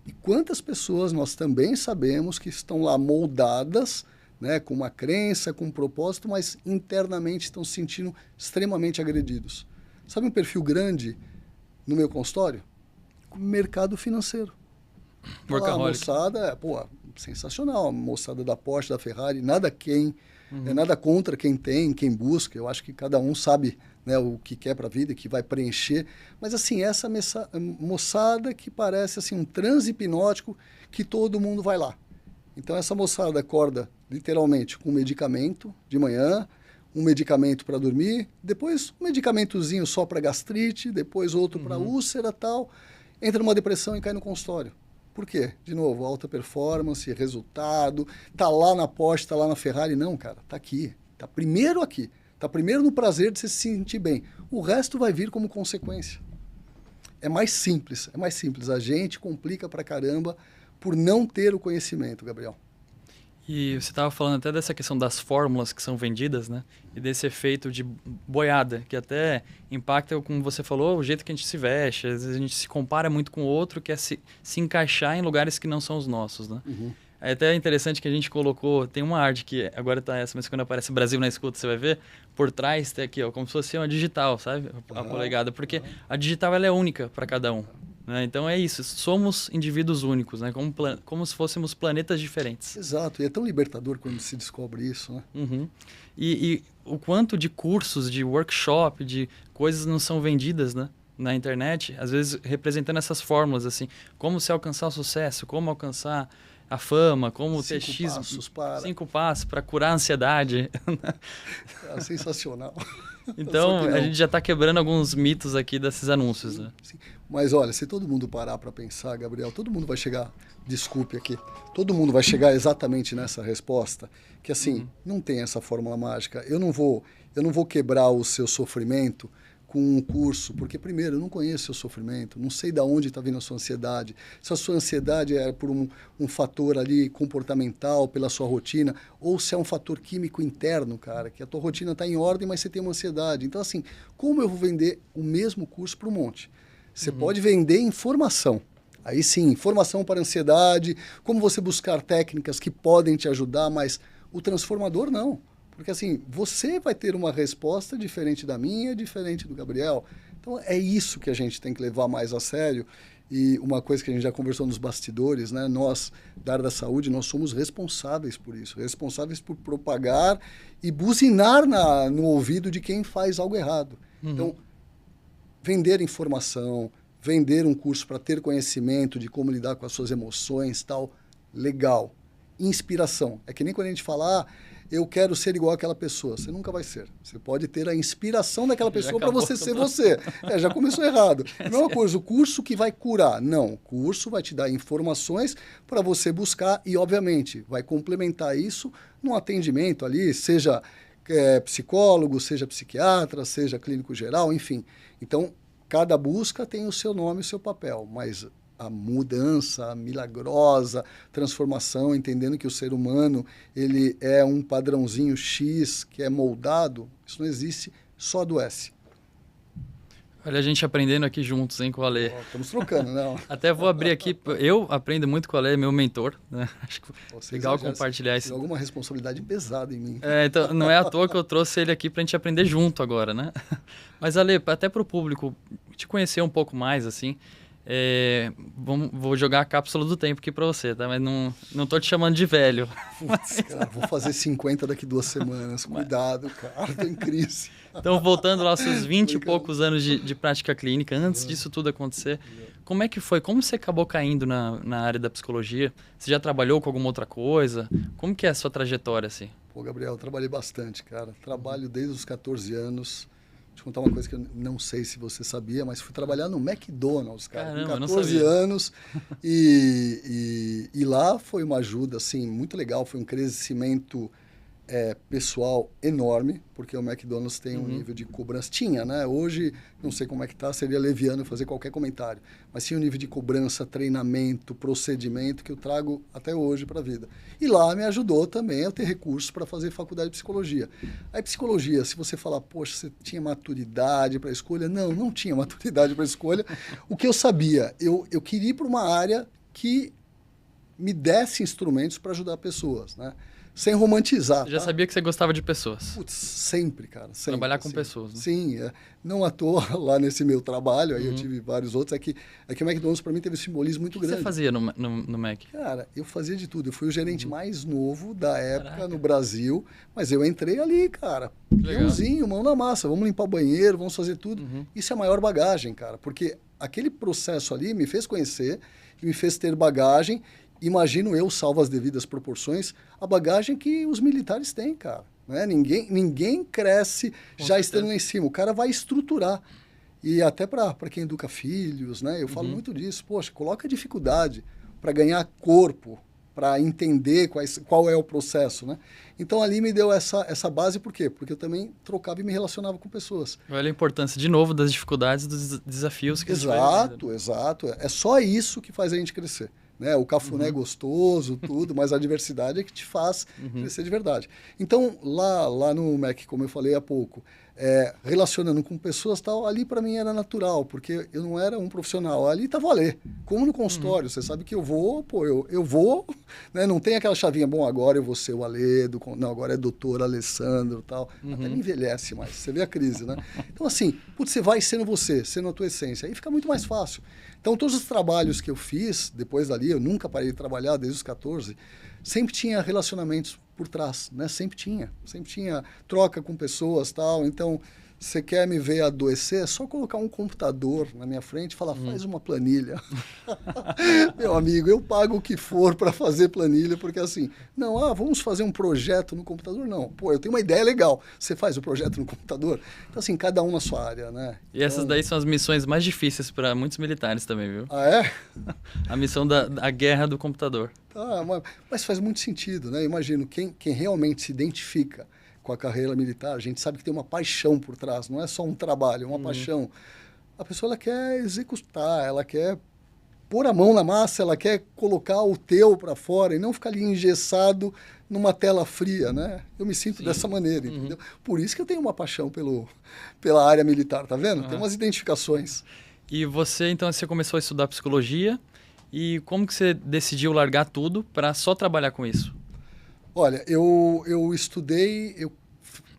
E quantas pessoas nós também sabemos que estão lá moldadas, né, com uma crença, com um propósito, mas internamente estão se sentindo extremamente agredidos. Sabe um perfil grande no meu consultório? Mercado financeiro. A moçada, sensacional. A moçada da Porsche, da Ferrari, nada contra quem tem, quem busca. Eu acho que cada um sabe, né, o que quer para a vida, que vai preencher. Mas, assim, essa moçada que parece assim, um transe hipnótico que todo mundo vai lá. Então, essa moçada acorda, literalmente, com um medicamento de manhã, um medicamento para dormir, depois um medicamentozinho só para gastrite, depois outro para úlcera e tal, entra numa depressão e cai no consultório. Por quê? De novo, alta performance, resultado, tá lá na Porsche, tá lá na Ferrari. Não, cara, tá aqui. Tá primeiro aqui. Tá primeiro no prazer de se sentir bem. O resto vai vir como consequência. É mais simples, é mais simples. A gente complica pra caramba por não ter o conhecimento, Gabriel. E você estava falando até dessa questão das fórmulas que são vendidas, né? E desse efeito de boiada, que até impacta, como você falou, o jeito que a gente se veste. Às vezes a gente se compara muito com o outro, quer se encaixar em lugares que não são os nossos, né? É até interessante que a gente colocou, tem uma arte que agora tá essa, mas quando aparece Brasil na Escuta, você vai ver, por trás tem aqui, ó, como se fosse uma digital, sabe? A polegada, porque a digital ela é única para cada um. Né? Então é isso, somos indivíduos únicos, né? Como se fôssemos planetas diferentes. Exato, e é tão libertador quando se descobre isso, né? E o quanto de cursos, de workshop, de coisas não são vendidas, né? Na internet, às vezes representando essas fórmulas, assim, como se alcançar o sucesso, como alcançar a fama, como ter X... 5 passos para curar a ansiedade. É sensacional. Então, a gente já está quebrando alguns mitos aqui desses anúncios, né? Sim. Mas olha, se todo mundo parar para pensar, Gabriel, todo mundo vai chegar, desculpe aqui, todo mundo vai chegar exatamente nessa resposta, que assim, não tem essa fórmula mágica. Eu não vou quebrar o seu sofrimento com um curso, porque primeiro, eu não conheço o seu sofrimento, não sei de onde está vindo a sua ansiedade. Se a sua ansiedade é por um fator ali comportamental, pela sua rotina, ou se é um fator químico interno, cara, que a tua rotina está em ordem, mas você tem uma ansiedade. Então, assim, como eu vou vender o mesmo curso para um monte? Você pode vender informação. Aí sim, informação para ansiedade, como você buscar técnicas que podem te ajudar, mas o transformador não. Porque assim, você vai ter uma resposta diferente da minha, diferente do Gabriel. Então é isso que a gente tem que levar mais a sério. E uma coisa que a gente já conversou nos bastidores, né? Nós, da área da saúde, nós somos responsáveis por isso. Responsáveis por propagar e buzinar no ouvido de quem faz algo errado. Então, vender informação, vender um curso para ter conhecimento de como lidar com as suas emoções, tal, legal. Inspiração. É que nem quando a gente fala, eu quero ser igual àquela pessoa. Você nunca vai ser. Você pode ter a inspiração daquela pessoa para você ser você. Já começou errado. Não é uma coisa, o curso que vai curar. Não, o curso vai te dar informações para você buscar e, obviamente, vai complementar isso num atendimento ali, seja psicólogo, seja psiquiatra, seja clínico geral, enfim. Então, cada busca tem o seu nome e o seu papel, mas a mudança, a milagrosa transformação, entendendo que o ser humano ele é um padrãozinho X que é moldado, isso não existe, só adoece. Olha a gente aprendendo aqui juntos, hein, com o Alê. Estamos trocando, não? Até vou abrir aqui, eu aprendo muito com o Alê, meu mentor, né? Acho que legal compartilhar isso. Tem alguma responsabilidade pesada em mim. Então não é à toa que eu trouxe ele aqui pra gente aprender junto agora, né? Mas Alê, até pro público te conhecer um pouco mais, assim, vou jogar a cápsula do tempo aqui pra você, tá? Mas não tô te chamando de velho. Putz, cara, vou fazer 50 daqui 2 semanas. Cuidado, cara, tô em crise. Então, voltando lá aos seus 20 e poucos anos de prática clínica, antes disso tudo acontecer, como é que foi? Como você acabou caindo na área da psicologia? Você já trabalhou com alguma outra coisa? Como que é a sua trajetória, assim? Pô, Gabriel, eu trabalhei bastante, cara. Trabalho desde os 14 anos. Deixa eu contar uma coisa que eu não sei se você sabia, mas fui trabalhar no McDonald's, cara, Caramba, com 14 anos. E lá foi uma ajuda, assim, muito legal. Foi um crescimento pessoal enorme, porque o McDonald's tem um nível de cobrança. Tinha, né? Hoje, não sei como é que tá, seria leviano fazer qualquer comentário. Mas tinha um nível de cobrança, treinamento, procedimento que eu trago até hoje para a vida. E lá me ajudou também a ter recursos para fazer faculdade de psicologia. Aí, psicologia, se você falar, poxa, você tinha maturidade para a escolha? Não tinha maturidade para a escolha. O que eu sabia? Eu queria ir para uma área que me desse instrumentos para ajudar pessoas, né? sem romantizar. Você já sabia que você gostava de pessoas. Putz, sempre, cara. Sempre, Trabalhar com pessoas, né? Sim, não à toa lá nesse meu trabalho, aí eu tive vários outros. É que o McDonald's para mim teve um simbolismo muito grande. O que você fazia no Mac? Cara, eu fazia de tudo. Eu fui o gerente mais novo da época no Brasil, mas eu entrei ali, cara. Leãozinho, mão na massa. Vamos limpar o banheiro, vamos fazer tudo. Isso é a maior bagagem, cara, porque aquele processo ali me fez conhecer e me fez ter bagagem. Imagino eu, salvo as devidas proporções, a bagagem que os militares têm, cara. Né? Ninguém cresce já estando lá em cima. O cara vai estruturar. E até para quem educa filhos, né? Eu falo muito disso. Poxa, coloca dificuldade para ganhar corpo, para entender qual é o processo, né? Então, ali me deu essa base, por quê? Porque eu também trocava e me relacionava com pessoas. Olha a importância, de novo, das dificuldades, dos desafios que Exato. É só isso que faz a gente crescer. Né? O cafuné é gostoso, tudo, mas a diversidade é que te faz crescer de verdade. Então, lá no Mac, como eu falei há pouco, relacionando com pessoas tal, ali para mim era natural, porque eu não era um profissional, ali tá valer. Como no consultório, você sabe que eu vou, eu vou, né? Não tem aquela chavinha, bom, agora eu vou ser o Aledo, não, agora é doutor Alessandro tal, até me envelhece mais, você vê a crise, né? Então assim, putz, você vai sendo você, sendo a tua essência, aí fica muito mais fácil. Então todos os trabalhos que eu fiz, depois dali, eu nunca parei de trabalhar desde os 14, sempre tinha relacionamentos por trás, né? Sempre tinha troca com pessoas, tal. Então, você quer me ver adoecer, é só colocar um computador na minha frente e falar, faz uma planilha. Meu amigo, eu pago o que for para fazer planilha, porque assim, não, vamos fazer um projeto no computador? Não, eu tenho uma ideia legal, você faz o projeto no computador? Então assim, cada um na sua área, né? E essas daí são as missões mais difíceis para muitos militares também, viu? Ah, é? A missão da guerra do computador. Mas faz muito sentido, né? Imagino, quem realmente se identifica com a carreira militar, a gente sabe que tem uma paixão por trás, não é só um trabalho, é uma paixão. A pessoa ela quer executar, ela quer pôr a mão na massa, ela quer colocar o teu para fora e não ficar ali engessado numa tela fria, né? Eu me sinto dessa maneira, entendeu? Por isso que eu tenho uma paixão pela área militar, tá vendo? Tem umas identificações. E você, então, você começou a estudar psicologia e como que você decidiu largar tudo para só trabalhar com isso? Olha, eu estudei, eu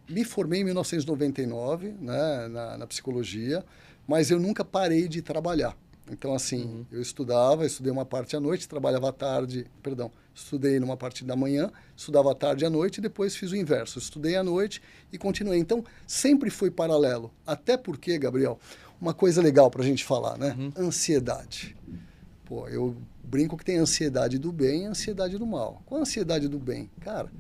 me formei em 1999, né, na psicologia, mas eu nunca parei de trabalhar. Então, assim, eu estudei uma parte à noite, trabalhava à tarde, estudei numa parte da manhã, estudava à tarde e à noite e depois fiz o inverso. Estudei à noite e continuei. Então, sempre foi paralelo. Até porque, Gabriel, uma coisa legal para a gente falar, né? Ansiedade. Eu brinco que tem ansiedade do bem e ansiedade do mal. Qual a ansiedade do bem? Cara,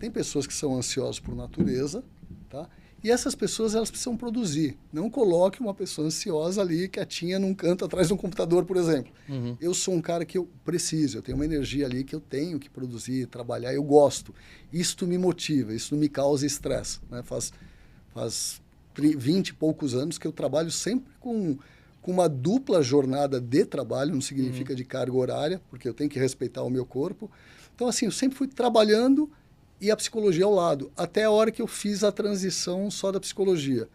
tem pessoas que são ansiosas por natureza, tá? E essas pessoas, elas precisam produzir. Não coloque uma pessoa ansiosa ali, quietinha, num canto atrás de um computador, por exemplo. Eu sou um cara que eu preciso, eu tenho uma energia ali que eu tenho que produzir, trabalhar, eu gosto. Isto me motiva, isso não me causa estresse, né? Faz 20 e poucos anos que eu trabalho sempre com uma dupla jornada de trabalho, não significa de carga horária, porque eu tenho que respeitar o meu corpo. Então, assim, eu sempre fui trabalhando e a psicologia ao lado, até a hora que eu fiz a transição só da psicologia.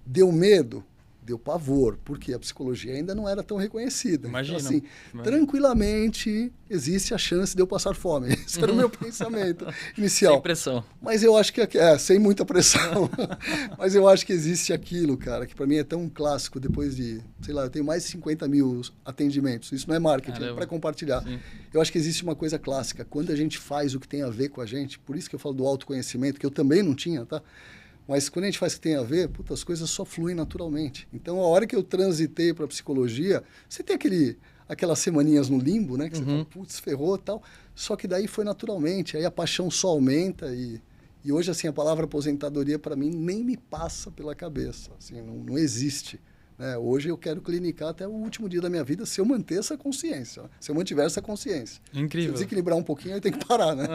Deu medo? Deu pavor, porque a psicologia ainda não era tão reconhecida. Imagina. Então, assim, tranquilamente existe a chance de eu passar fome. Esse era o meu pensamento inicial. Sem pressão. Mas eu acho que sem muita pressão. Mas eu acho que existe aquilo, cara, que para mim é tão clássico, depois de, sei lá, eu tenho mais de 50 mil atendimentos. Isso não é marketing, é para compartilhar. Sim. Eu acho que existe uma coisa clássica. Quando a gente faz o que tem a ver com a gente, por isso que eu falo do autoconhecimento, que eu também não tinha, tá? Mas quando a gente faz o que tem a ver, as coisas só fluem naturalmente. Então, a hora que eu transitei para a psicologia, você tem aquelas semaninhas no limbo, né? Que você fala, putz, ferrou e tal. Só que daí foi naturalmente. Aí a paixão só aumenta e hoje, assim, a palavra aposentadoria, para mim, nem me passa pela cabeça. Assim, não existe. Né? Hoje eu quero clinicar até o último dia da minha vida se eu manter essa consciência, se eu mantiver essa consciência. Incrível. Se eu desequilibrar um pouquinho, eu tenho que parar, né?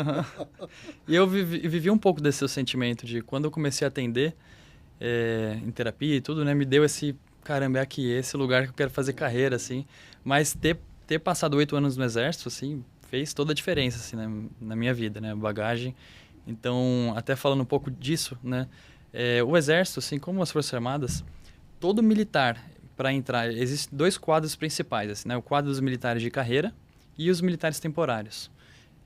E eu vivi um pouco desse seu sentimento de quando eu comecei a atender em terapia e tudo, né? Me deu esse, caramba, é aqui, esse lugar que eu quero fazer carreira, assim. Mas ter passado 8 anos no Exército, assim, fez toda a diferença, assim, na minha vida, né? Bagagem. Então, até falando um pouco disso, né? O Exército, assim como as Forças Armadas, todo militar, para entrar, existem 2 quadros principais, assim, né? O quadro dos militares de carreira e os militares temporários.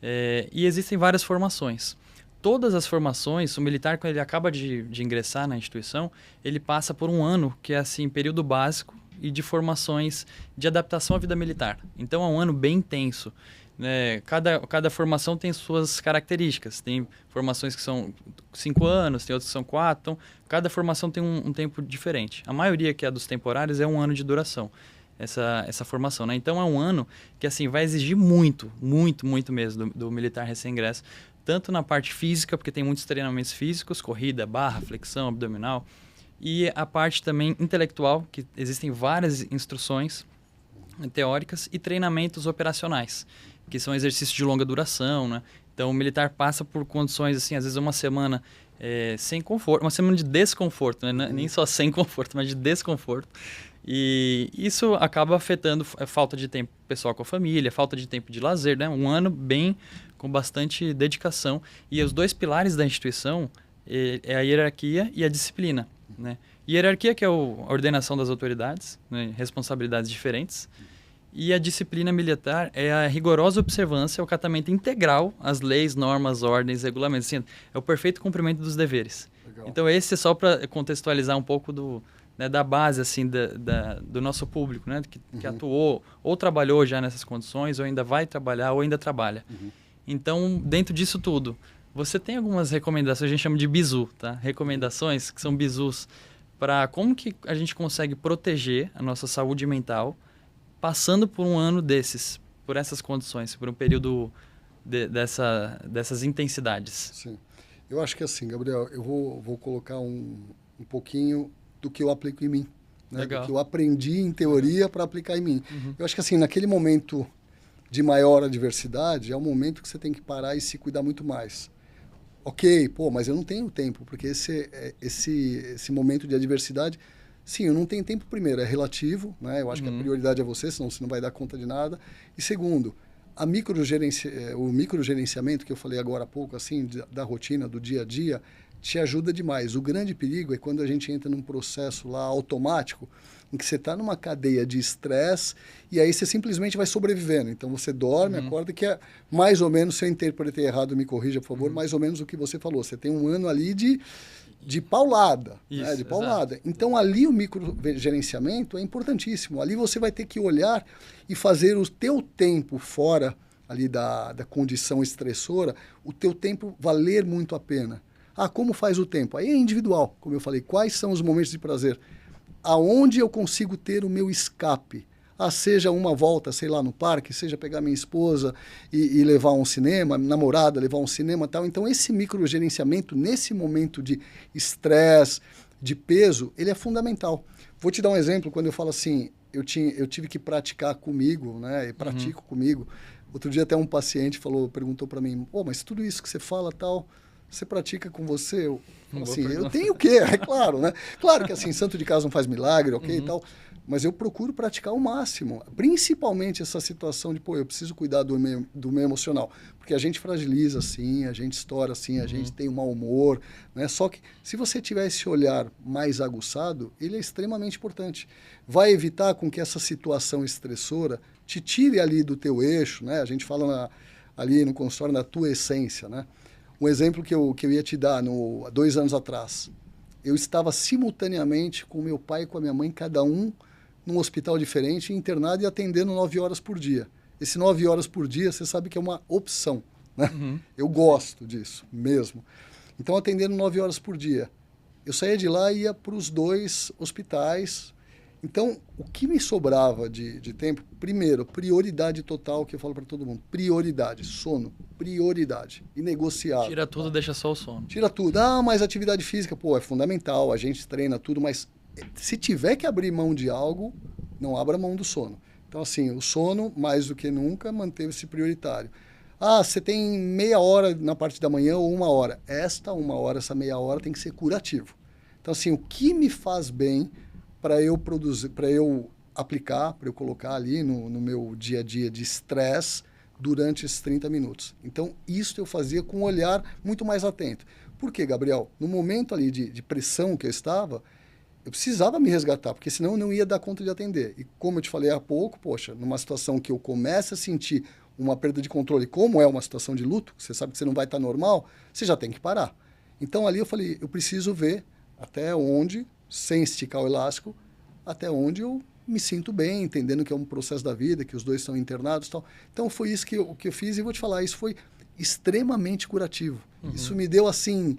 E existem várias formações. todas as formações, o militar, quando ele acaba de ingressar na instituição, ele passa por um ano que é assim, período básico e de formações de adaptação à vida militar. Então é um ano bem intenso. Né? Cada formação tem suas características. Tem formações que são 5 anos, tem outras que são 4. Então, cada formação tem um tempo diferente. A maioria que é dos temporários é um ano de duração, essa formação. Né? Então é um ano que assim, vai exigir muito mesmo do militar recém-ingresso. Tanto na parte física, porque tem muitos treinamentos físicos, corrida, barra, flexão, abdominal. E a parte também intelectual, que existem várias instruções teóricas e treinamentos operacionais, que são exercícios de longa duração, né? Então, o militar passa por condições, assim, às vezes uma semana sem conforto, uma semana de desconforto, né? Nem só sem conforto, mas de desconforto. E isso acaba afetando a falta de tempo pessoal com a família, falta de tempo de lazer, né? Um ano com bastante dedicação. E os 2 pilares da instituição é a hierarquia e a disciplina, né? Hierarquia, que é a ordenação das autoridades, né? Responsabilidades diferentes. E a disciplina militar é a rigorosa observância, o acatamento integral às leis, normas, ordens, regulamentos. Assim, é o perfeito cumprimento dos deveres. Legal. Então, esse é só para contextualizar um pouco da base assim, do nosso público, né? Que atuou ou trabalhou já nessas condições, ou ainda vai trabalhar, ou ainda trabalha. Então, dentro disso tudo, você tem algumas recomendações, a gente chama de bizu, tá? Recomendações que são bizus para como que a gente consegue proteger a nossa saúde mental passando por um ano desses, por essas condições, por um período dessas intensidades. Sim. Eu acho que assim, Gabriel, eu vou colocar um pouquinho do que eu aplico em mim. Né? Do que eu aprendi em teoria para aplicar em mim. Eu acho que assim, naquele momento de maior adversidade, é o momento que você tem que parar e se cuidar muito mais. Ok, mas eu não tenho tempo, porque esse momento de adversidade... Sim, eu não tenho tempo, primeiro, é relativo, né? Eu acho que a prioridade é você, senão você não vai dar conta de nada. E segundo, o microgerenciamento que eu falei agora há pouco, assim, da rotina, do dia a dia, te ajuda demais. O grande perigo é quando a gente entra num processo lá automático, em que você está numa cadeia de estresse e aí você simplesmente vai sobrevivendo. Então você dorme, acorda, que é mais ou menos, se eu interpretei errado, me corrija, por favor, mais ou menos o que você falou. Você tem um ano ali de paulada, isso, né? De paulada. Exato. Então, ali o microgerenciamento é importantíssimo. Ali você vai ter que olhar e fazer o teu tempo fora ali da condição estressora, o teu tempo valer muito a pena. Como faz o tempo? Aí é individual, como eu falei. Quais são os momentos de prazer? Aonde eu consigo ter o meu escape? Seja uma volta, sei lá, no parque, seja pegar minha esposa e levar a um cinema, namorada, levar a um cinema e tal. Então, esse microgerenciamento, nesse momento de estresse, de peso, ele é fundamental. Vou te dar um exemplo, quando eu falo assim, eu tive que praticar comigo, né? E pratico comigo. Outro dia até um paciente perguntou para mim, mas tudo isso que você fala tal, você pratica com você? Eu falo assim, eu tenho o quê? É claro, né? Claro que assim, santo de casa não faz milagre, ok e tal. Mas eu procuro praticar o máximo, principalmente essa situação de, eu preciso cuidar do meu emocional, porque a gente fragiliza assim, a gente estoura assim, a gente tem um mau humor, né? Só que se você tiver esse olhar mais aguçado, ele é extremamente importante. Vai evitar com que essa situação estressora te tire ali do teu eixo, né? A gente fala ali no consultório da tua essência, né? Um exemplo que eu ia te dar, há 2 anos atrás, eu estava simultaneamente com meu pai e com a minha mãe, cada um num hospital diferente, internado e atendendo 9 horas por dia. Esse 9 horas por dia, você sabe que é uma opção, né? Eu gosto disso mesmo. Então, atendendo 9 horas por dia. Eu saía de lá e ia para os 2 hospitais. Então, o que me sobrava de tempo? Primeiro, prioridade total, que eu falo para todo mundo. Prioridade, sono, prioridade, inegociável. Tira tudo, deixa só o sono. Tira tudo. Mas atividade física, é fundamental, a gente treina tudo, mas se tiver que abrir mão de algo, não abra mão do sono. Então, assim, o sono, mais do que nunca, manteve-se prioritário. Você tem meia hora na parte da manhã ou 1 hora. Essa meia hora tem que ser curativo. Então, assim, o que me faz bem para eu produzir, para eu aplicar, para eu colocar ali no meu dia a dia de estresse durante esses 30 minutos. Então, isso eu fazia com um olhar muito mais atento. Por quê, Gabriel? No momento ali de pressão que eu estava, eu precisava me resgatar, porque senão eu não ia dar conta de atender. E como eu te falei há pouco, numa situação que eu começo a sentir uma perda de controle, como é uma situação de luto, você sabe que você não vai estar normal, você já tem que parar. Então ali eu falei, eu preciso ver até onde, sem esticar o elástico, até onde eu me sinto bem, entendendo que é um processo da vida, que os dois estão internados e tal. Então foi isso que eu fiz e vou te falar, isso foi extremamente curativo. Isso me deu, assim,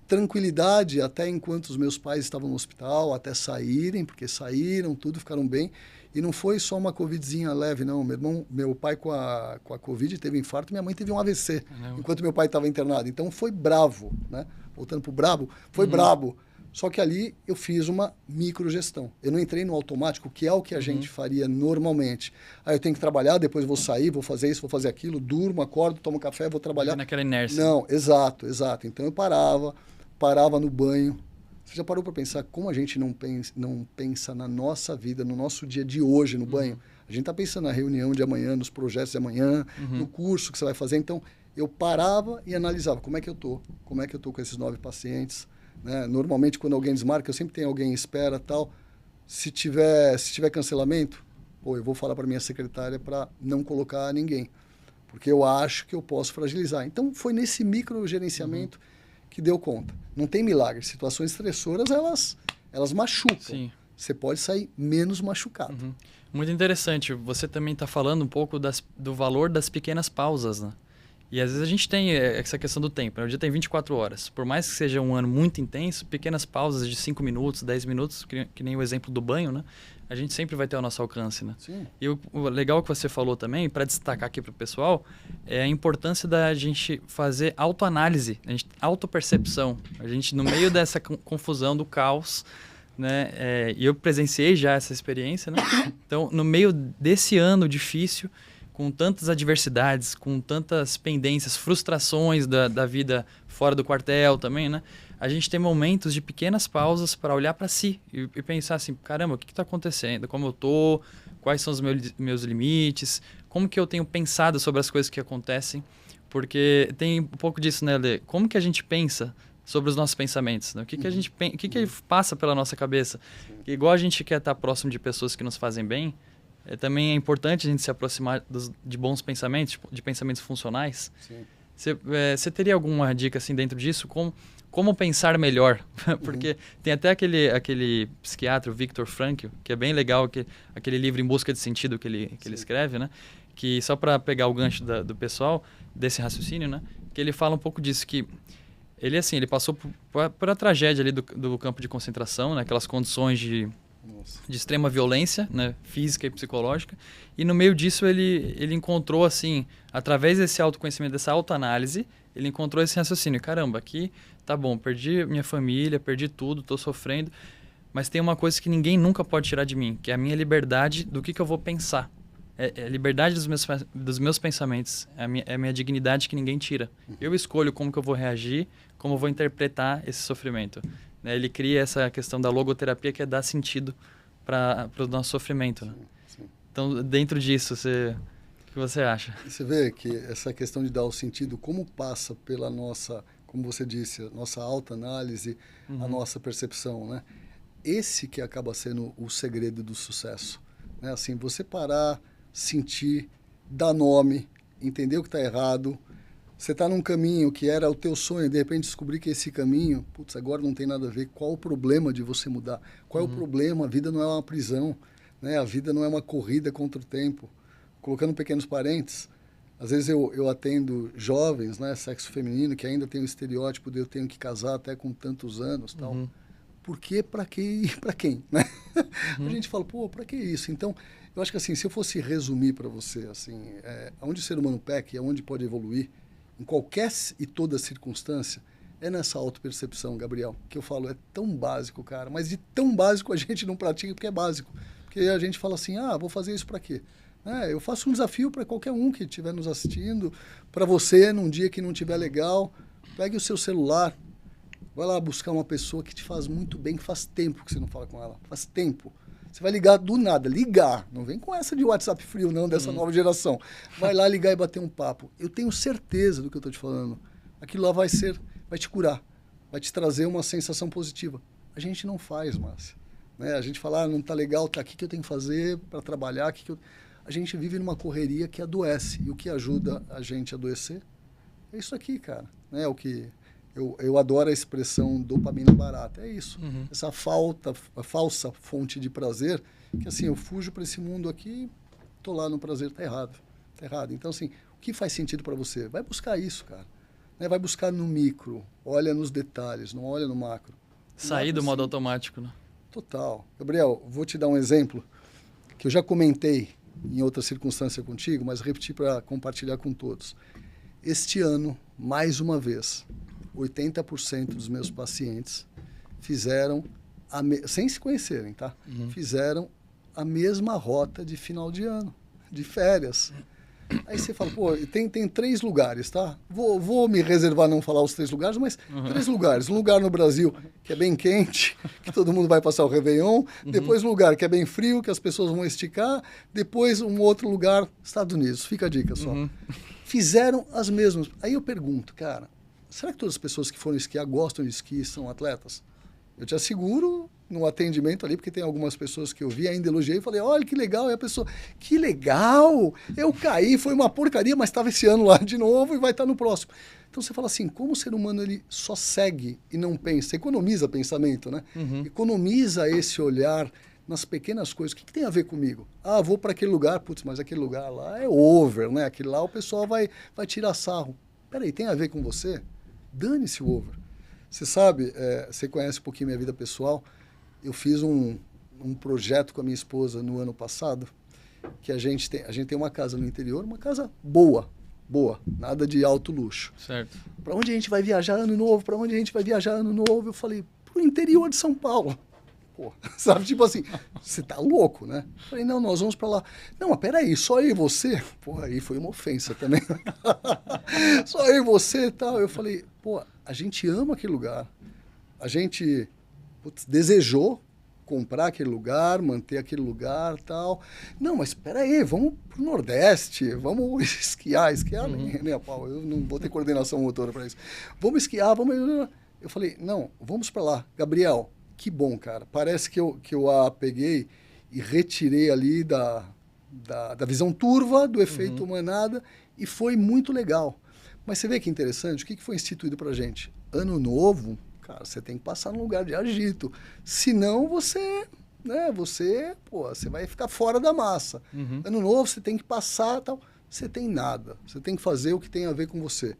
tranquilidade até enquanto os meus pais estavam no hospital, até saírem, porque saíram, tudo, ficaram bem. E não foi só uma covidzinha leve, não. Meu pai com a covid teve infarto, minha mãe teve um AVC, enquanto meu pai estava internado. Então foi bravo, né? Voltando pro brabo, foi brabo. Só que ali eu fiz uma microgestão. Eu não entrei no automático, que é o que a gente faria normalmente. Aí eu tenho que trabalhar, depois vou sair, vou fazer isso, vou fazer aquilo, durmo, acordo, tomo café, vou trabalhar. Naquela inércia. Não, exato. Então eu parava no banho. Você já parou para pensar como a gente não pensa na nossa vida, no nosso dia de hoje no banho? A gente está pensando na reunião de amanhã, nos projetos de amanhã, no curso que você vai fazer. Então eu parava e analisava como é que eu tô com esses 9 pacientes. Né? Normalmente, quando alguém desmarca, eu sempre tenho alguém em espera tal. Se tiver cancelamento, eu vou falar para minha secretária para não colocar ninguém, porque eu acho que eu posso fragilizar. Então, foi nesse microgerenciamento que deu conta. Não tem milagre. Situações estressoras, elas machucam. Sim. Você pode sair menos machucado. Muito interessante. Você também está falando um pouco do valor das pequenas pausas, né? E às vezes a gente tem essa questão do tempo. O dia tem 24 horas. Por mais que seja um ano muito intenso, pequenas pausas de 5 minutos, 10 minutos, que nem o exemplo do banho, né? A gente sempre vai ter ao nosso alcance, né? Sim. E o legal que você falou também, para destacar aqui para o pessoal, é a importância da gente fazer autoanálise, autopercepção. A gente, no meio dessa confusão, do caos, né? E eu presenciei já essa experiência, né? Então, no meio desse ano difícil, com tantas adversidades, com tantas pendências, frustrações da vida fora do quartel também, né? A gente tem momentos de pequenas pausas para olhar para si e pensar assim, caramba, o que está acontecendo? Como eu tô? Quais são os meus limites? Como que eu tenho pensado sobre as coisas que acontecem? Porque tem um pouco disso, né, Lê? Como que a gente pensa sobre os nossos pensamentos? Né? O que que passa pela nossa cabeça? Igual a gente quer estar próximo de pessoas que nos fazem bem, também é importante a gente se aproximar de bons pensamentos, de pensamentos funcionais. Você teria alguma dica assim dentro disso? Como pensar melhor? Porque tem até aquele psiquiatra, Viktor Frankl, que é bem legal, aquele livro Em Busca de Sentido que ele escreve, né? Que só para pegar o gancho do pessoal, desse raciocínio, né? Que ele fala um pouco disso, que ele passou por a tragédia ali do campo de concentração, né? Aquelas condições de extrema violência, né, física e psicológica, e no meio disso ele encontrou, assim, através desse autoconhecimento, dessa autoanálise, ele encontrou esse raciocínio, caramba, aqui tá bom, perdi minha família, perdi tudo, tô sofrendo, mas tem uma coisa que ninguém nunca pode tirar de mim, que é a minha liberdade do que eu vou pensar, é a liberdade dos meus pensamentos, é a minha dignidade que ninguém tira. Eu escolho como que eu vou reagir, como eu vou interpretar esse sofrimento. Ele cria essa questão da logoterapia, que é dar sentido para o nosso sofrimento. Né? Sim. Então, dentro disso, o que você acha? Você vê que essa questão de dar o sentido, como passa pela nossa, como você disse, a nossa autoanálise, a nossa percepção, né? Esse que acaba sendo o segredo do sucesso. Né? Assim, você parar, sentir, dar nome, entender o que está errado. Você está num caminho que era o teu sonho, de repente descobrir que esse caminho, agora não tem nada a ver. Qual o problema de você mudar? Qual é o problema? A vida não é uma prisão, né? A vida não é uma corrida contra o tempo. Colocando pequenos parênteses, às vezes eu atendo jovens, né, sexo feminino, que ainda tem o estereótipo de eu tenho que casar até com tantos anos, tal. Por quê? Para quê? E para quem? Né? A gente fala, para que isso? Então, eu acho que assim, se eu fosse resumir para você, assim, onde o ser humano peca e aonde pode evoluir, em qualquer e toda circunstância, é nessa autopercepção, Gabriel, que eu falo, é tão básico, cara, mas de tão básico a gente não pratica porque é básico. Porque a gente fala assim, vou fazer isso para quê? Eu faço um desafio para qualquer um que estiver nos assistindo, para você, num dia que não estiver legal, pegue o seu celular, vai lá buscar uma pessoa que te faz muito bem, que faz tempo que você não fala com ela, faz tempo. Você vai ligar do nada, ligar. Não vem com essa de WhatsApp frio, não, dessa nova geração. Vai lá ligar e bater um papo. Eu tenho certeza do que eu estou te falando. Aquilo lá vai te curar, vai te trazer uma sensação positiva. A gente não faz, Márcia. Né? A gente fala, não está legal, tá aqui que eu tenho que fazer para trabalhar. a gente vive numa correria que adoece. E o que ajuda a gente a adoecer é isso aqui, cara. É o que eu adoro a expressão dopamina barata. É isso. Essa falsa fonte de prazer, que assim, eu fujo para esse mundo aqui, tô lá no prazer, tá errado. Tá errado. Então, assim, o que faz sentido para você? Vai buscar isso, cara. Né? Vai buscar no micro, olha nos detalhes, não olha no macro. Sair do modo automático, né? Total. Gabriel, vou te dar um exemplo que eu já comentei em outra circunstância contigo, mas repeti para compartilhar com todos. Este ano, mais uma vez, 80% dos meus pacientes fizeram, sem se conhecerem, tá? Fizeram a mesma rota de final de ano, de férias. Aí você fala, pô, tem 3 lugares, tá? Vou me reservar não falar os 3 lugares, mas 3 lugares. Um lugar no Brasil que é bem quente, que todo mundo vai passar o Réveillon. Depois um lugar que é bem frio, que as pessoas vão esticar. Depois um outro lugar, Estados Unidos. Fica a dica só. Fizeram as mesmas. Aí eu pergunto, cara, será que todas as pessoas que foram esquiar gostam de esqui e são atletas? Eu te asseguro, no atendimento ali, porque tem algumas pessoas que eu vi, ainda elogiei e falei, olha que legal. E a pessoa, que legal, eu caí, foi uma porcaria, mas estava esse ano lá de novo e vai estar no próximo. Então você fala assim, como o ser humano ele só segue e não pensa, economiza pensamento, né? Economiza esse olhar nas pequenas coisas. O que tem a ver comigo? Ah, vou para aquele lugar, putz, mas aquele lugar lá é over, né? Aquele lá o pessoal vai tirar sarro. Peraí, tem a ver com você? Dane-se o over. Você sabe, você conhece um pouquinho minha vida pessoal, eu fiz um projeto com a minha esposa no ano passado, que a gente tem uma casa no interior, uma casa boa, nada de alto luxo. Certo. Para onde a gente vai viajar ano novo? Para onde a gente vai viajar ano novo? Eu falei, pro interior de São Paulo. Pô, sabe, tipo assim, você tá louco, né? Eu falei, não, nós vamos para lá. Não, mas peraí, só eu e você? Pô, aí foi uma ofensa também. Só eu e você e tal. Eu falei, pô, a gente ama aquele lugar. A gente desejou comprar aquele lugar, manter aquele lugar e tal. Não, mas espera aí, vamos pro Nordeste, vamos esquiar nem a pau, eu não vou ter coordenação motora para isso. Vamos esquiar, vamos... Eu falei, não, vamos para lá. Gabriel, que bom, cara. Parece que eu a peguei e retirei ali da visão turva, do efeito manada, e foi muito legal. Mas você vê que interessante, o que foi instituído pra gente? Ano novo, cara, você tem que passar num lugar de agito. Senão você vai ficar fora da massa. Ano novo, você tem que passar, tal. Você tem nada. Você tem que fazer o que tem a ver com você.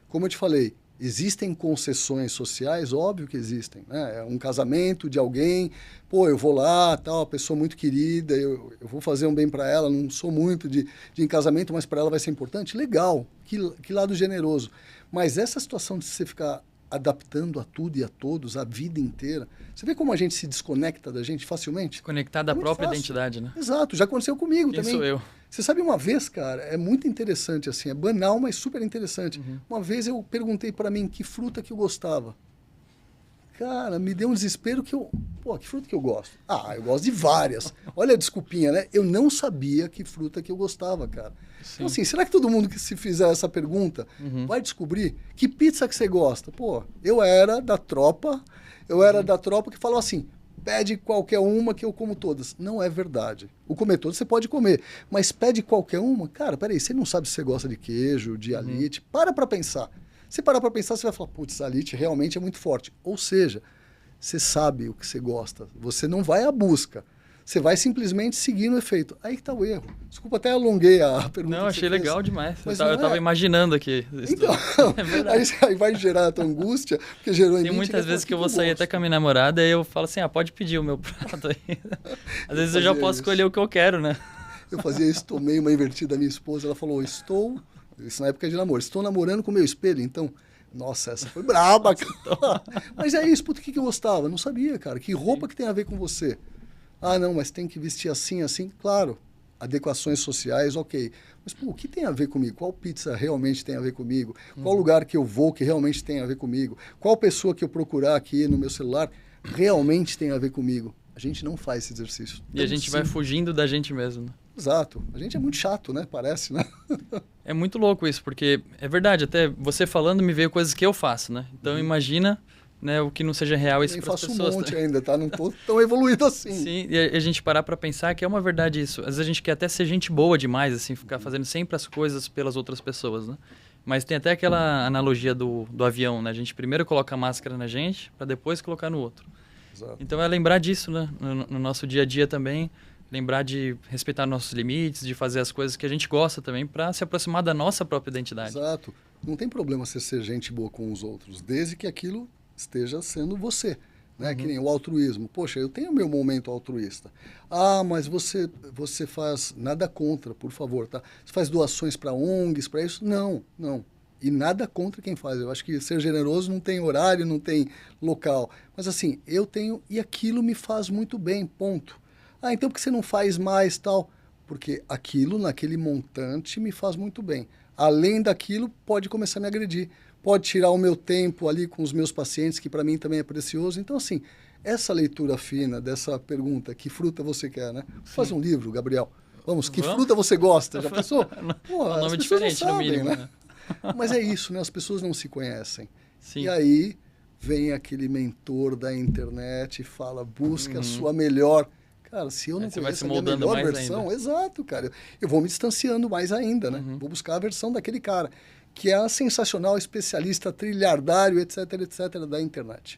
Como eu te falei, existem concessões sociais, óbvio que existem, né? É um casamento de alguém, pô, eu vou lá, tal, a pessoa muito querida, eu vou fazer um bem para ela, não sou muito de em casamento, mas para ela vai ser importante. Legal, que lado generoso. Mas essa situação de você ficar adaptando a tudo e a todos a vida inteira, você vê como a gente se desconecta da gente facilmente? Conectar da própria identidade, né? Exato, já aconteceu comigo Quem também. sou eu? Você sabe, uma vez, cara, é muito interessante, assim, é banal, mas super interessante. Uma vez eu perguntei para mim que fruta que eu gostava. Cara, me deu um desespero que fruta que eu gosto? Ah, eu gosto de várias. Olha a desculpinha, né? Eu não sabia que fruta que eu gostava, cara. Sim. Então, assim, será que todo mundo que se fizer essa pergunta vai descobrir que pizza que você gosta? Pô, eu era da tropa que falou assim, pede qualquer uma que eu como todas. Não é verdade. O comer todas você pode comer, mas pede qualquer uma? Cara, peraí, você não sabe se você gosta de queijo, de alite? Para pensar. Se parar para pensar, você vai falar, putz, alite realmente é muito forte. Ou seja, você sabe o que você gosta. Você não vai à busca. Você vai simplesmente seguir no efeito. Aí que está o erro. Desculpa, até alonguei a pergunta. Não, achei legal demais. Mas eu estava imaginando aqui. Então, é verdade. Aí vai gerar a tua angústia, porque gerou em mim. Tem muitas vezes que eu vou sair até com a minha namorada e eu falo assim, pode pedir o meu prato aí. Às vezes eu já posso escolher o que eu quero, né? Eu fazia isso, tomei uma invertida da minha esposa, ela falou, isso na época de namoro, estou namorando com o meu espelho, então, nossa, essa foi braba, cara. Mas é isso, puta, o que eu gostava? Não sabia, cara, que roupa que tem a ver com você? Ah, não, mas tem que vestir assim, claro, adequações sociais, ok. Mas, pô, o que tem a ver comigo? Qual pizza realmente tem a ver comigo? Qual lugar que eu vou que realmente tem a ver comigo? Qual pessoa que eu procurar aqui no meu celular realmente tem a ver comigo? A gente não faz esse exercício. E a gente vai fugindo da gente mesmo, né? Exato. A gente é muito chato, né? Parece, né? É muito louco isso, porque é verdade, até você falando me veio coisas que eu faço, né? Então imagina né, o que não seja real isso para as pessoas. pessoas. Eu faço um monte ainda, tá? Não tô tão evoluído assim. Sim, e a gente parar para pensar que é uma verdade isso. Às vezes a gente quer até ser gente boa demais, assim, ficar fazendo sempre as coisas pelas outras pessoas, né? Mas tem até aquela analogia do avião, né? A gente primeiro coloca a máscara na gente para depois colocar no outro. Exato. Então é lembrar disso, né? No nosso dia a dia também, lembrar de respeitar nossos limites, de fazer as coisas que a gente gosta também para se aproximar da nossa própria identidade. Exato. Não tem problema você ser gente boa com os outros, desde que aquilo esteja sendo você. Né? Que nem o altruísmo. Poxa, eu tenho meu momento altruísta. Ah, mas você faz nada contra, por favor, tá? Você faz doações para ONGs, para isso? Não. E nada contra quem faz. Eu acho que ser generoso não tem horário, não tem local. Mas assim, eu tenho e aquilo me faz muito bem, ponto. Ah, então por que você não faz mais, tal? Porque aquilo, naquele montante, me faz muito bem. Além daquilo, pode começar a me agredir. Pode tirar o meu tempo ali com os meus pacientes, que para mim também é precioso. Então, assim, essa leitura fina dessa pergunta, que fruta você quer, né? Faz um livro, Gabriel. Vamos, que fruta você gosta? Já pensou? Pô, um nome diferente, no mínimo. Né? Mas é isso, né? As pessoas não se conhecem. Sim. E aí vem aquele mentor da internet e fala, busca a sua melhor... Cara, se eu não conheço a minha melhor versão... Ainda. Exato, cara. Eu vou me distanciando mais ainda, né? Vou buscar a versão daquele cara, que é a sensacional, especialista, trilhardário, etc, da internet.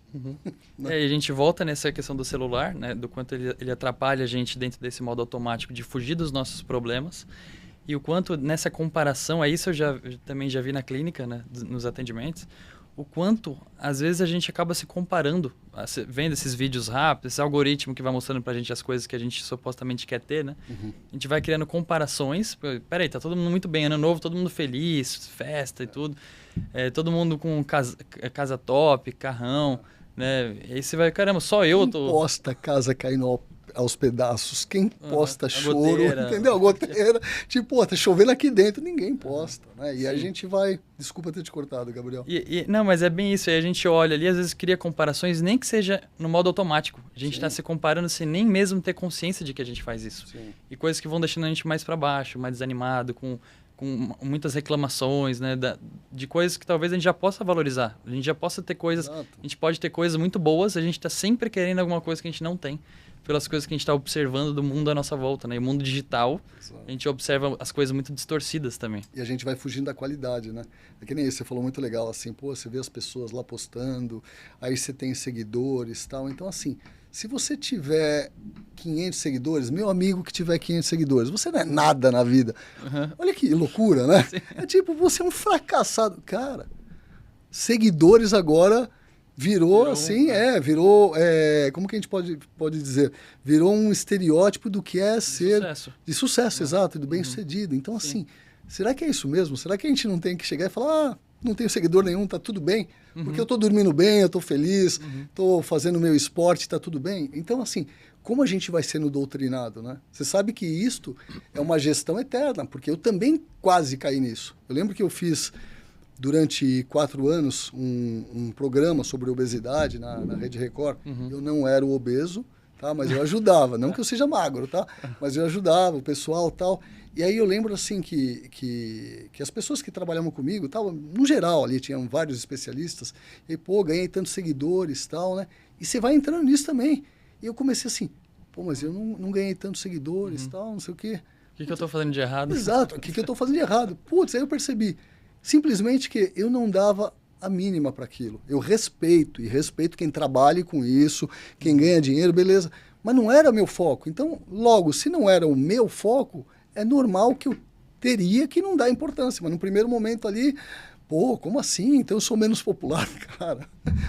E aí a gente volta nessa questão do celular, né? Do quanto ele atrapalha a gente dentro desse modo automático de fugir dos nossos problemas. E o quanto nessa comparação, isso eu também já vi na clínica, né? Nos atendimentos, o quanto, às vezes, a gente acaba se comparando, vendo esses vídeos rápidos, esse algoritmo que vai mostrando pra gente as coisas que a gente supostamente quer ter, né? A gente vai criando comparações. Peraí, tá todo mundo muito bem, ano novo, todo mundo feliz, festa e tudo. Todo mundo com casa top, carrão, né? E aí você vai, caramba, só eu Quem tô... posta casa caindo aos pedaços? Quem posta choro? Goteira. Entendeu? A goteira. Tipo, tá chovendo aqui dentro, ninguém posta, né? E a gente vai... Desculpa ter te cortado, Gabriel. Não, mas é bem isso. Aí a gente olha ali, às vezes cria comparações, nem que seja no modo automático. A gente está se comparando sem nem mesmo ter consciência de que a gente faz isso. Sim. E coisas que vão deixando a gente mais para baixo, mais desanimado, com muitas reclamações, né? De coisas que talvez a gente já possa valorizar. A gente já possa ter coisas... Exato. A gente pode ter coisas muito boas, a gente está sempre querendo alguma coisa que a gente não tem. Pelas coisas que a gente está observando do mundo à nossa volta, né? E o mundo digital, Exato. a gente observa as coisas muito distorcidas também. E a gente vai fugindo da qualidade, né? É que nem isso, você falou muito legal, assim, pô, você vê as pessoas lá postando, aí você tem seguidores e tal. Então, assim, se você tiver 500 seguidores, meu amigo que tiver 500 seguidores, você não é nada na vida. Olha que loucura, né? Sim. É tipo, você é um fracassado. Cara, seguidores agora... Virou, como que a gente pode dizer? Virou um estereótipo do que é ser... Sucesso. De sucesso, exato, do bem-sucedido. Então, assim, será que é isso mesmo? Será que a gente não tem que chegar e falar, não tenho seguidor nenhum, tá tudo bem? Porque eu tô dormindo bem, eu tô feliz, tô fazendo o meu esporte, tá tudo bem? Então, assim, como a gente vai sendo doutrinado, né? Você sabe que isto é uma gestão eterna, porque eu também quase caí nisso. Eu lembro que eu fiz... Durante 4 anos, um programa sobre obesidade na Rede Record. Eu não era o obeso, tá? Mas eu ajudava. Não que eu seja magro, tá? Mas eu ajudava o pessoal e tal. E aí eu lembro, assim, que as pessoas que trabalhavam comigo, tal, no geral, ali tinham vários especialistas. E, pô, ganhei tantos seguidores e tal, né? E você vai entrando nisso também. E eu comecei assim, pô, mas eu não ganhei tantos seguidores e tal, não sei o quê. O que eu tô fazendo de errado? Exato, o que eu tô fazendo de errado? Putz, aí eu percebi. Simplesmente que eu não dava a mínima para aquilo. Eu respeito quem trabalha com isso, quem ganha dinheiro, beleza. Mas não era meu foco. Então, logo, se não era o meu foco, é normal que eu teria que não dar importância. Mas no primeiro momento ali, pô, como assim? Então eu sou menos popular, cara.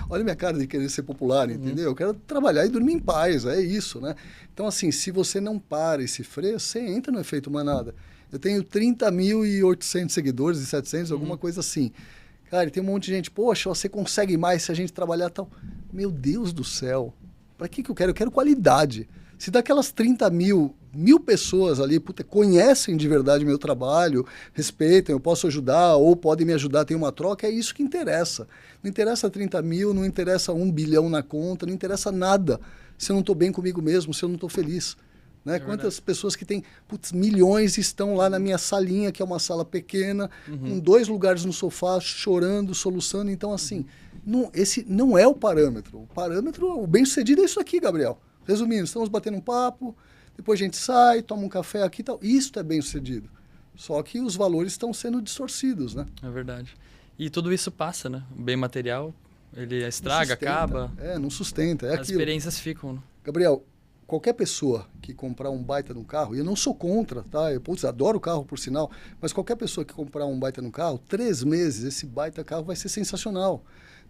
Olha a minha cara de querer ser popular, entendeu? Eu quero trabalhar e dormir em paz, é isso, né? Então, assim, se você não para e se freia, você entra no efeito manada. Eu tenho 30.800 seguidores e 700, alguma coisa assim. Cara, e tem um monte de gente, poxa, você consegue mais se a gente trabalhar tal. Meu Deus do céu, para que eu quero? Eu quero qualidade. Se daquelas 30.000 pessoas ali, puta, conhecem de verdade meu trabalho, respeitam, eu posso ajudar ou podem me ajudar, tem uma troca, é isso que interessa. Não interessa 30.000, não interessa 1 bilhão na conta, não interessa nada se eu não estou bem comigo mesmo, se eu não estou feliz. Né? Quantas pessoas que têm milhões estão lá na minha salinha, que é uma sala pequena, com 2 lugares no sofá, chorando, soluçando. Então, assim, esse não é o parâmetro. O parâmetro, o bem-sucedido é isso aqui, Gabriel. Resumindo, estamos batendo um papo, depois a gente sai, toma um café aqui e tal. Isso é bem-sucedido. Só que os valores estão sendo distorcidos, né? É verdade. E tudo isso passa, né? O bem material, ele estraga, acaba. Não sustenta. As experiências ficam, né? Gabriel, qualquer pessoa que comprar um baita de um carro, e eu não sou contra, tá? Eu adoro o carro, por sinal, mas qualquer pessoa que comprar um baita de um carro, 3 meses, esse baita carro vai ser sensacional.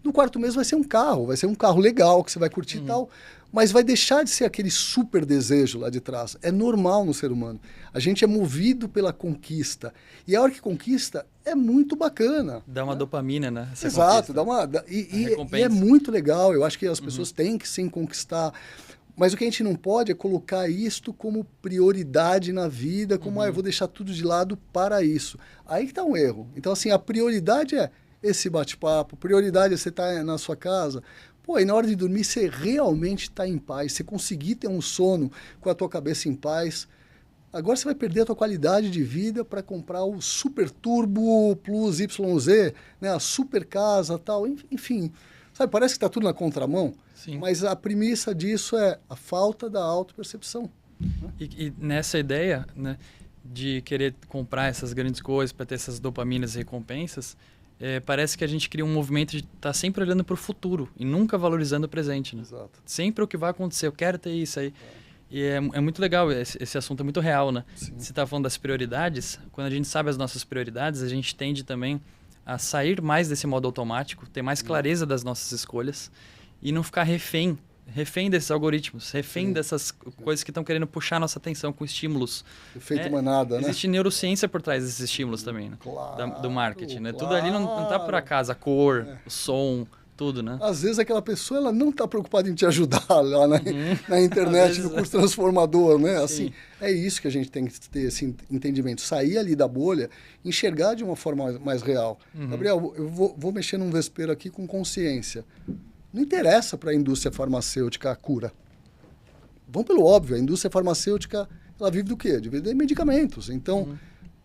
No 4º mês vai ser um carro legal, que você vai curtir e tal, mas vai deixar de ser aquele super desejo lá de trás. É normal no ser humano. A gente é movido pela conquista. E a hora que conquista é muito bacana. Dá uma dopamina, né? Exato. E é muito legal. Eu acho que as pessoas têm que sim conquistar. Mas o que a gente não pode é colocar isto como prioridade na vida, como eu vou deixar tudo de lado para isso. Aí que está um erro. Então, assim, a prioridade é esse bate-papo, prioridade é você estar na sua casa. Pô, e na hora de dormir você realmente está em paz, você conseguir ter um sono com a tua cabeça em paz. Agora você vai perder a tua qualidade de vida para comprar o Super Turbo Plus YZ, né, a super casa tal, enfim. Sabe, parece que está tudo na contramão, Sim. Mas a premissa disso é a falta da autopercepção. Né? E nessa ideia, né, de querer comprar essas grandes coisas para ter essas dopaminas e recompensas, parece que a gente cria um movimento de estar sempre olhando para o futuro e nunca valorizando o presente. Né? Exato. Sempre o que vai acontecer, eu quero ter isso aí. E é muito legal, esse assunto é muito real, né? Sim. Você está falando das prioridades, quando a gente sabe as nossas prioridades, a gente tende também a sair mais desse modo automático, ter mais clareza das nossas escolhas e não ficar refém desses algoritmos, refém dessas coisas que estão querendo puxar nossa atenção com estímulos. Efeito manada, né? Existe neurociência por trás desses estímulos também, né? Claro, Do marketing, né? claro. Tudo ali não tá por acaso, a cor, o som, tudo, né? Às vezes aquela pessoa ela não está preocupada em te ajudar lá na internet, no curso transformador, né? Assim, é isso que a gente tem que ter esse entendimento. Sair ali da bolha, enxergar de uma forma mais real. Gabriel, eu vou mexer num vespeiro aqui com consciência. Não interessa para a indústria farmacêutica a cura. Vamos pelo óbvio, a indústria farmacêutica ela vive do quê? De vender medicamentos. Então,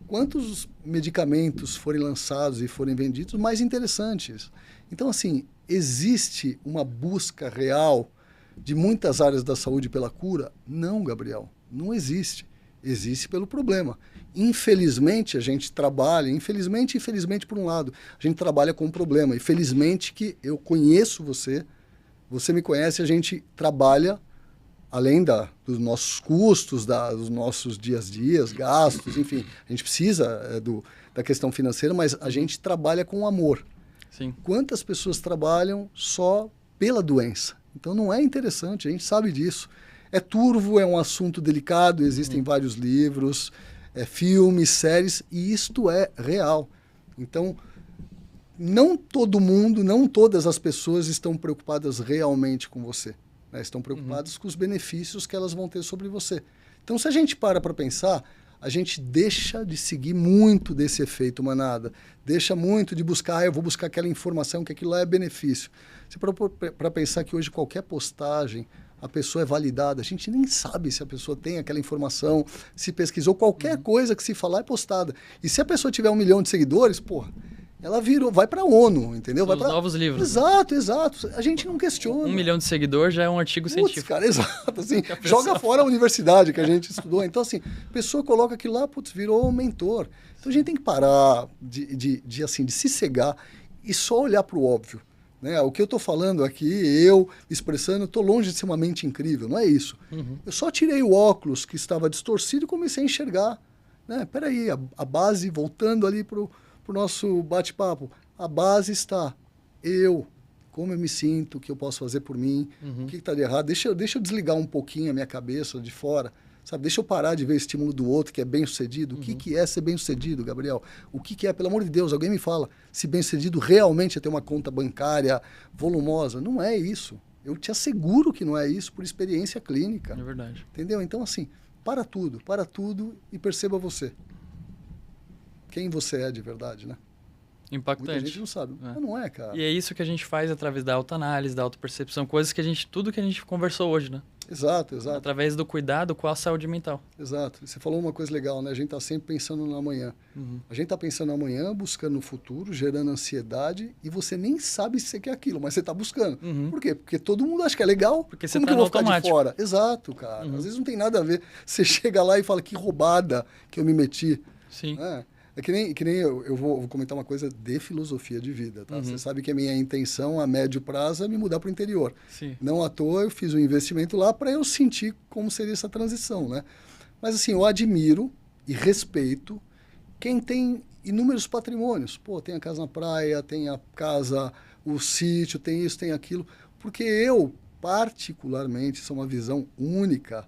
quantos medicamentos forem lançados e forem vendidos, mais interessantes. Então, assim, existe uma busca real de muitas áreas da saúde pela cura? Não, Gabriel, não existe. Existe pelo problema. Infelizmente, a gente trabalha, infelizmente e infelizmente por um lado, a gente trabalha com um problema. E felizmente que eu conheço você, você me conhece, a gente trabalha, além dos nossos custos, dos nossos dias, gastos, enfim, a gente precisa da questão financeira, mas a gente trabalha com amor. Sim. Quantas pessoas trabalham só pela doença? Então não é interessante, a gente sabe disso. É turvo, é um assunto delicado, existem vários livros, filmes, séries, e isto é real. Então, não todo mundo, não todas as pessoas estão preocupadas realmente com você. Né? Estão preocupadas com os benefícios que elas vão ter sobre você. Então, se a gente para pensar, a gente deixa de seguir muito desse efeito manada, deixa muito de buscar, eu vou buscar aquela informação que aquilo lá é benefício. Se para pensar que hoje qualquer postagem, a pessoa é validada, a gente nem sabe se a pessoa tem aquela informação, se pesquisou, qualquer coisa que se falar é postada. E se a pessoa tiver 1 milhão de seguidores, porra, ela vai para a ONU, entendeu? Vai para novos livros. Exato. A gente não questiona. 1 milhão de seguidores já é um artigo científico. Cara, exato. Assim, joga fora a universidade que a gente estudou. Então, assim, a pessoa coloca aquilo lá, virou um mentor. Então, a gente tem que parar de se cegar e só olhar para o óbvio. Né? O que eu estou falando aqui, eu expressando, estou longe de ser uma mente incrível, não é isso. Eu só tirei o óculos que estava distorcido e comecei a enxergar. Né? Peraí, a base, voltando ali para o nosso bate-papo, a base está como eu me sinto, o que eu posso fazer por mim, o que está de errado. Deixa eu desligar um pouquinho a minha cabeça de fora, sabe? Deixa eu parar de ver o estímulo do outro que é bem-sucedido. O que é ser bem-sucedido, Gabriel? O que é, pelo amor de Deus, alguém me fala se bem-sucedido realmente é ter uma conta bancária volumosa. Não é isso. Eu te asseguro que não é isso por experiência clínica. É verdade. Entendeu? Então, assim, para tudo e perceba você. Quem você é de verdade, né? Impactante. Muita gente não sabe. Mas não é, cara. E é isso que a gente faz através da autoanálise, da autopercepção, tudo que a gente conversou hoje, né? Exato. Através do cuidado com a saúde mental. Exato. Você falou uma coisa legal, né? A gente está sempre pensando no amanhã. A gente está pensando no amanhã, buscando no futuro, gerando ansiedade, e você nem sabe se você quer aquilo, mas você está buscando. Por quê? Porque todo mundo acha que é legal. Porque você como tá que eu no vou ficar de automático. fora? Exato, cara. Às vezes não tem nada a ver. Você chega lá e fala, que roubada que eu me meti. Sim. É que nem eu vou comentar uma coisa de filosofia de vida, tá? Você sabe que a minha intenção a médio prazo é me mudar para o interior. Sim. Não à toa eu fiz um investimento lá para eu sentir como seria essa transição, né? Mas assim, eu admiro e respeito quem tem inúmeros patrimônios. Pô, tem a casa na praia, tem a casa, o sítio, tem isso, tem aquilo. Porque eu, particularmente, isso é uma visão única.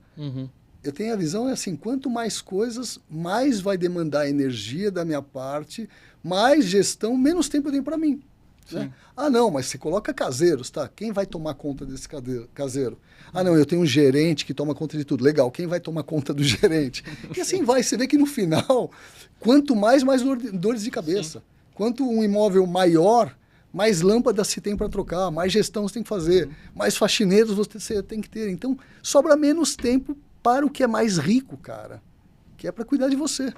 Eu tenho a visão, assim, quanto mais coisas, mais vai demandar energia da minha parte, mais gestão, menos tempo eu tenho para mim. Né? Ah, não, mas você coloca caseiros, tá? Quem vai tomar conta desse caseiro? Ah, não, eu tenho um gerente que toma conta de tudo. Legal, quem vai tomar conta do gerente? E assim vai, você vê que no final, quanto mais dores de cabeça. Quanto um imóvel maior, mais lâmpadas se tem para trocar, mais gestão você tem que fazer, mais faxineiros você tem que ter. Então, sobra menos tempo para o que é mais rico, cara, que é para cuidar de você,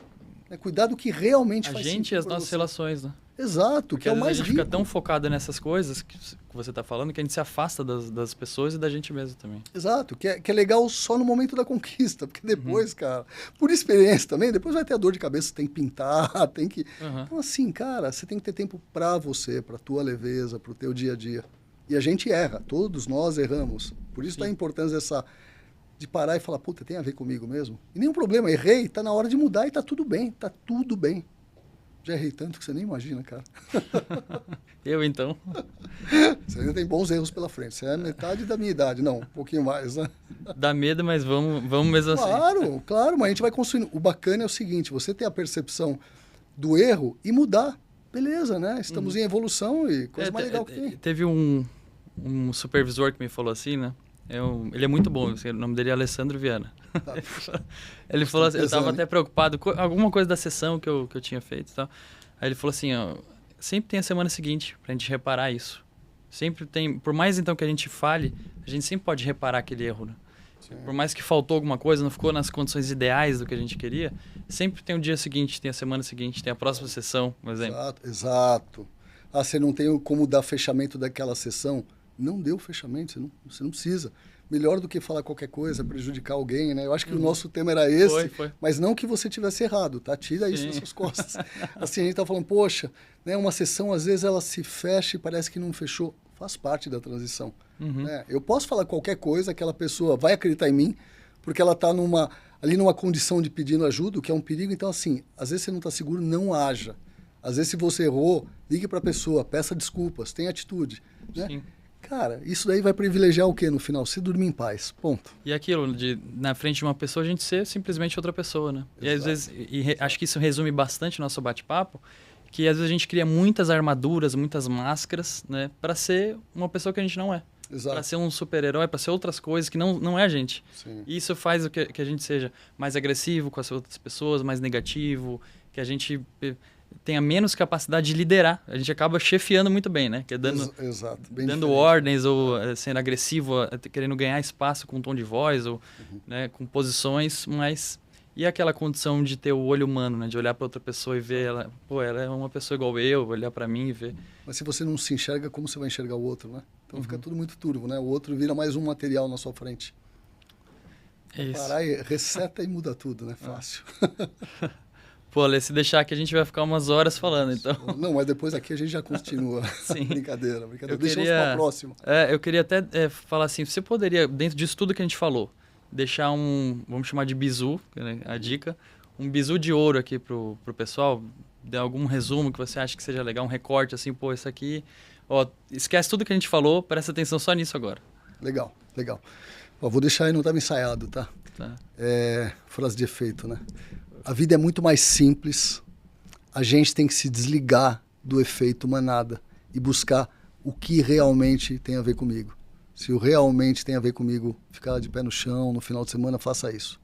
né? Cuidar do que realmente faz sentido. A gente e as nossas relações, né? Exato, porque que é o mais a gente rico. fica tão focado nessas coisas que você está falando que a gente se afasta das pessoas e da gente mesmo também. Exato, que é legal só no momento da conquista, porque depois, cara, por experiência também, depois vai ter a dor de cabeça, tem que pintar, tem que... Então assim, cara, você tem que ter tempo para você, para tua leveza, para o teu dia a dia. E a gente erra, todos nós erramos. Por isso a importância de parar e falar, puta, tem a ver comigo mesmo? E nenhum problema, errei, tá na hora de mudar e tá tudo bem, tá tudo bem. Já errei tanto que você nem imagina, cara. Eu, então? Você ainda tem bons erros pela frente. Você é metade da minha idade. Não, um pouquinho mais, né? Dá medo, mas vamos mesmo assim. Claro, mas a gente vai construindo. O bacana é o seguinte, você ter a percepção do erro e mudar. Beleza, né? Estamos em evolução e coisa mais legal que tem. Teve um supervisor que me falou assim, né? Ele é muito bom, o nome dele é Alessandro Viana. Tá. Ele falou assim, eu estava até preocupado com alguma coisa da sessão que eu tinha feito e tal. Aí ele falou assim, ó, sempre tem a semana seguinte pra gente reparar isso. Sempre tem, por mais então que a gente fale, a gente sempre pode reparar aquele erro, né? Por mais que faltou alguma coisa, não ficou nas condições ideais do que a gente queria, sempre tem o dia seguinte, tem a semana seguinte, tem a próxima sessão, por exemplo. Exato. Ah, você não tem como dar fechamento daquela sessão? Não deu fechamento, você não precisa. Melhor do que falar qualquer coisa, prejudicar alguém, né? Eu acho que o nosso tema era esse, foi. mas não que você tivesse errado, tá? Tira isso das suas costas. Assim, a gente tá falando, poxa, né, uma sessão, às vezes, ela se fecha e parece que não fechou. Faz parte da transição. Né? Eu posso falar qualquer coisa, aquela pessoa vai acreditar em mim, porque ela tá ali numa condição de pedindo ajuda, o que é um perigo. Então, assim, às vezes você não tá seguro, não haja. Às vezes, se você errou, ligue para a pessoa, peça desculpas, tenha atitude. Né? Sim. Cara, isso daí vai privilegiar o quê no final? Você dormir em paz, ponto. E aquilo, na frente de uma pessoa, a gente ser simplesmente outra pessoa, né? Exato. E às vezes, acho que isso resume bastante o nosso bate-papo, que às vezes a gente cria muitas armaduras, muitas máscaras, né? Para ser uma pessoa que a gente não é. Para ser um super-herói, para ser outras coisas que não é a gente. Sim. E isso faz o que a gente seja mais agressivo com as outras pessoas, mais negativo, que a gente tenha menos capacidade de liderar. A gente acaba chefiando muito bem, né? Que é dando ordens ou sendo agressivo, querendo ganhar espaço com tom de voz ou né, com posições, mas... E aquela condição de ter o olho humano, né? De olhar para outra pessoa e ver ela... Pô, ela é uma pessoa igual eu, olhar para mim e ver... Mas se você não se enxerga, como você vai enxergar o outro, né? Então fica tudo muito turvo, né? O outro vira mais um material na sua frente. É isso. Parar e reseta e muda tudo, né? Fácil. Pô, Alê, se deixar aqui a gente vai ficar umas horas falando, então... Não, mas depois aqui a gente já continua. Sim. Brincadeira. Deixamos para a próxima. Eu queria até falar assim, você poderia, dentro disso tudo que a gente falou, deixar vamos chamar de bizu, né, a dica, um bizu de ouro aqui pro pessoal, de algum resumo que você acha que seja legal, um recorte assim, pô, isso aqui... Ó, esquece tudo que a gente falou, presta atenção só nisso agora. Legal. Ó, vou deixar aí, não estava ensaiado, tá? Frase de efeito, né? A vida é muito mais simples, a gente tem que se desligar do efeito manada e buscar o que realmente tem a ver comigo. Se o realmente tem a ver comigo, ficar de pé no chão, no final de semana, faça isso.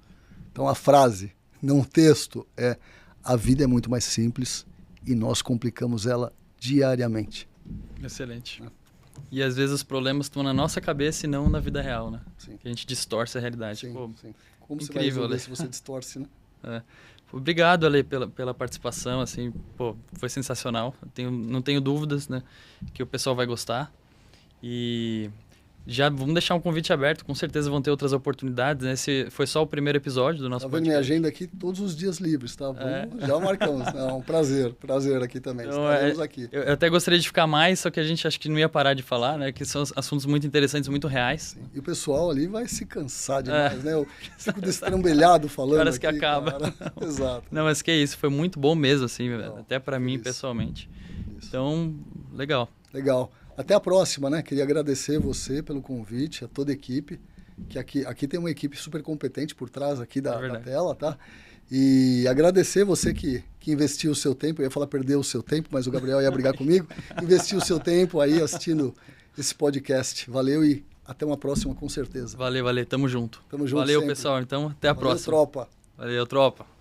Então a frase, não o texto, é: a vida é muito mais simples e nós complicamos ela diariamente. Excelente. E às vezes os problemas estão na nossa cabeça e não na vida real, né? Sim. Que a gente distorce a realidade. Sim, Pô, sim. Como você vai incrível, resolver Ale. se você distorce, né? É. Obrigado, Ale, pela participação, assim, pô, foi sensacional. Não tenho dúvidas, né, que o pessoal vai gostar. E já vamos deixar um convite aberto, com certeza vão ter outras oportunidades, né? Esse foi só o primeiro episódio do nosso Tá vendo minha podcast. agenda aqui todos os dias livres, tá? Já marcamos. É um prazer aqui também. Então, Estaremos aqui. Eu até gostaria de ficar mais, só que a gente acho que não ia parar de falar, né? Que são assuntos muito interessantes, muito reais. Sim. E o pessoal ali vai se cansar demais, né? Eu fico destrambelhado falando Horas que aqui, acaba. cara. Exato. Não, mas que isso, foi muito bom mesmo, assim, Legal. até para mim Feliz. pessoalmente. Isso. Então, legal. Legal. Até a próxima, né? Queria agradecer você pelo convite, a toda a equipe, que aqui tem uma equipe super competente por trás aqui da tela, tá? E agradecer você que investiu o seu tempo, eu ia falar perder o seu tempo, mas o Gabriel ia brigar comigo, investiu o seu tempo aí assistindo esse podcast. Valeu e até uma próxima, com certeza. Valeu, tamo junto. Tamo junto Valeu, sempre. pessoal. Então, até a Valeu, próxima. tropa. Valeu, tropa.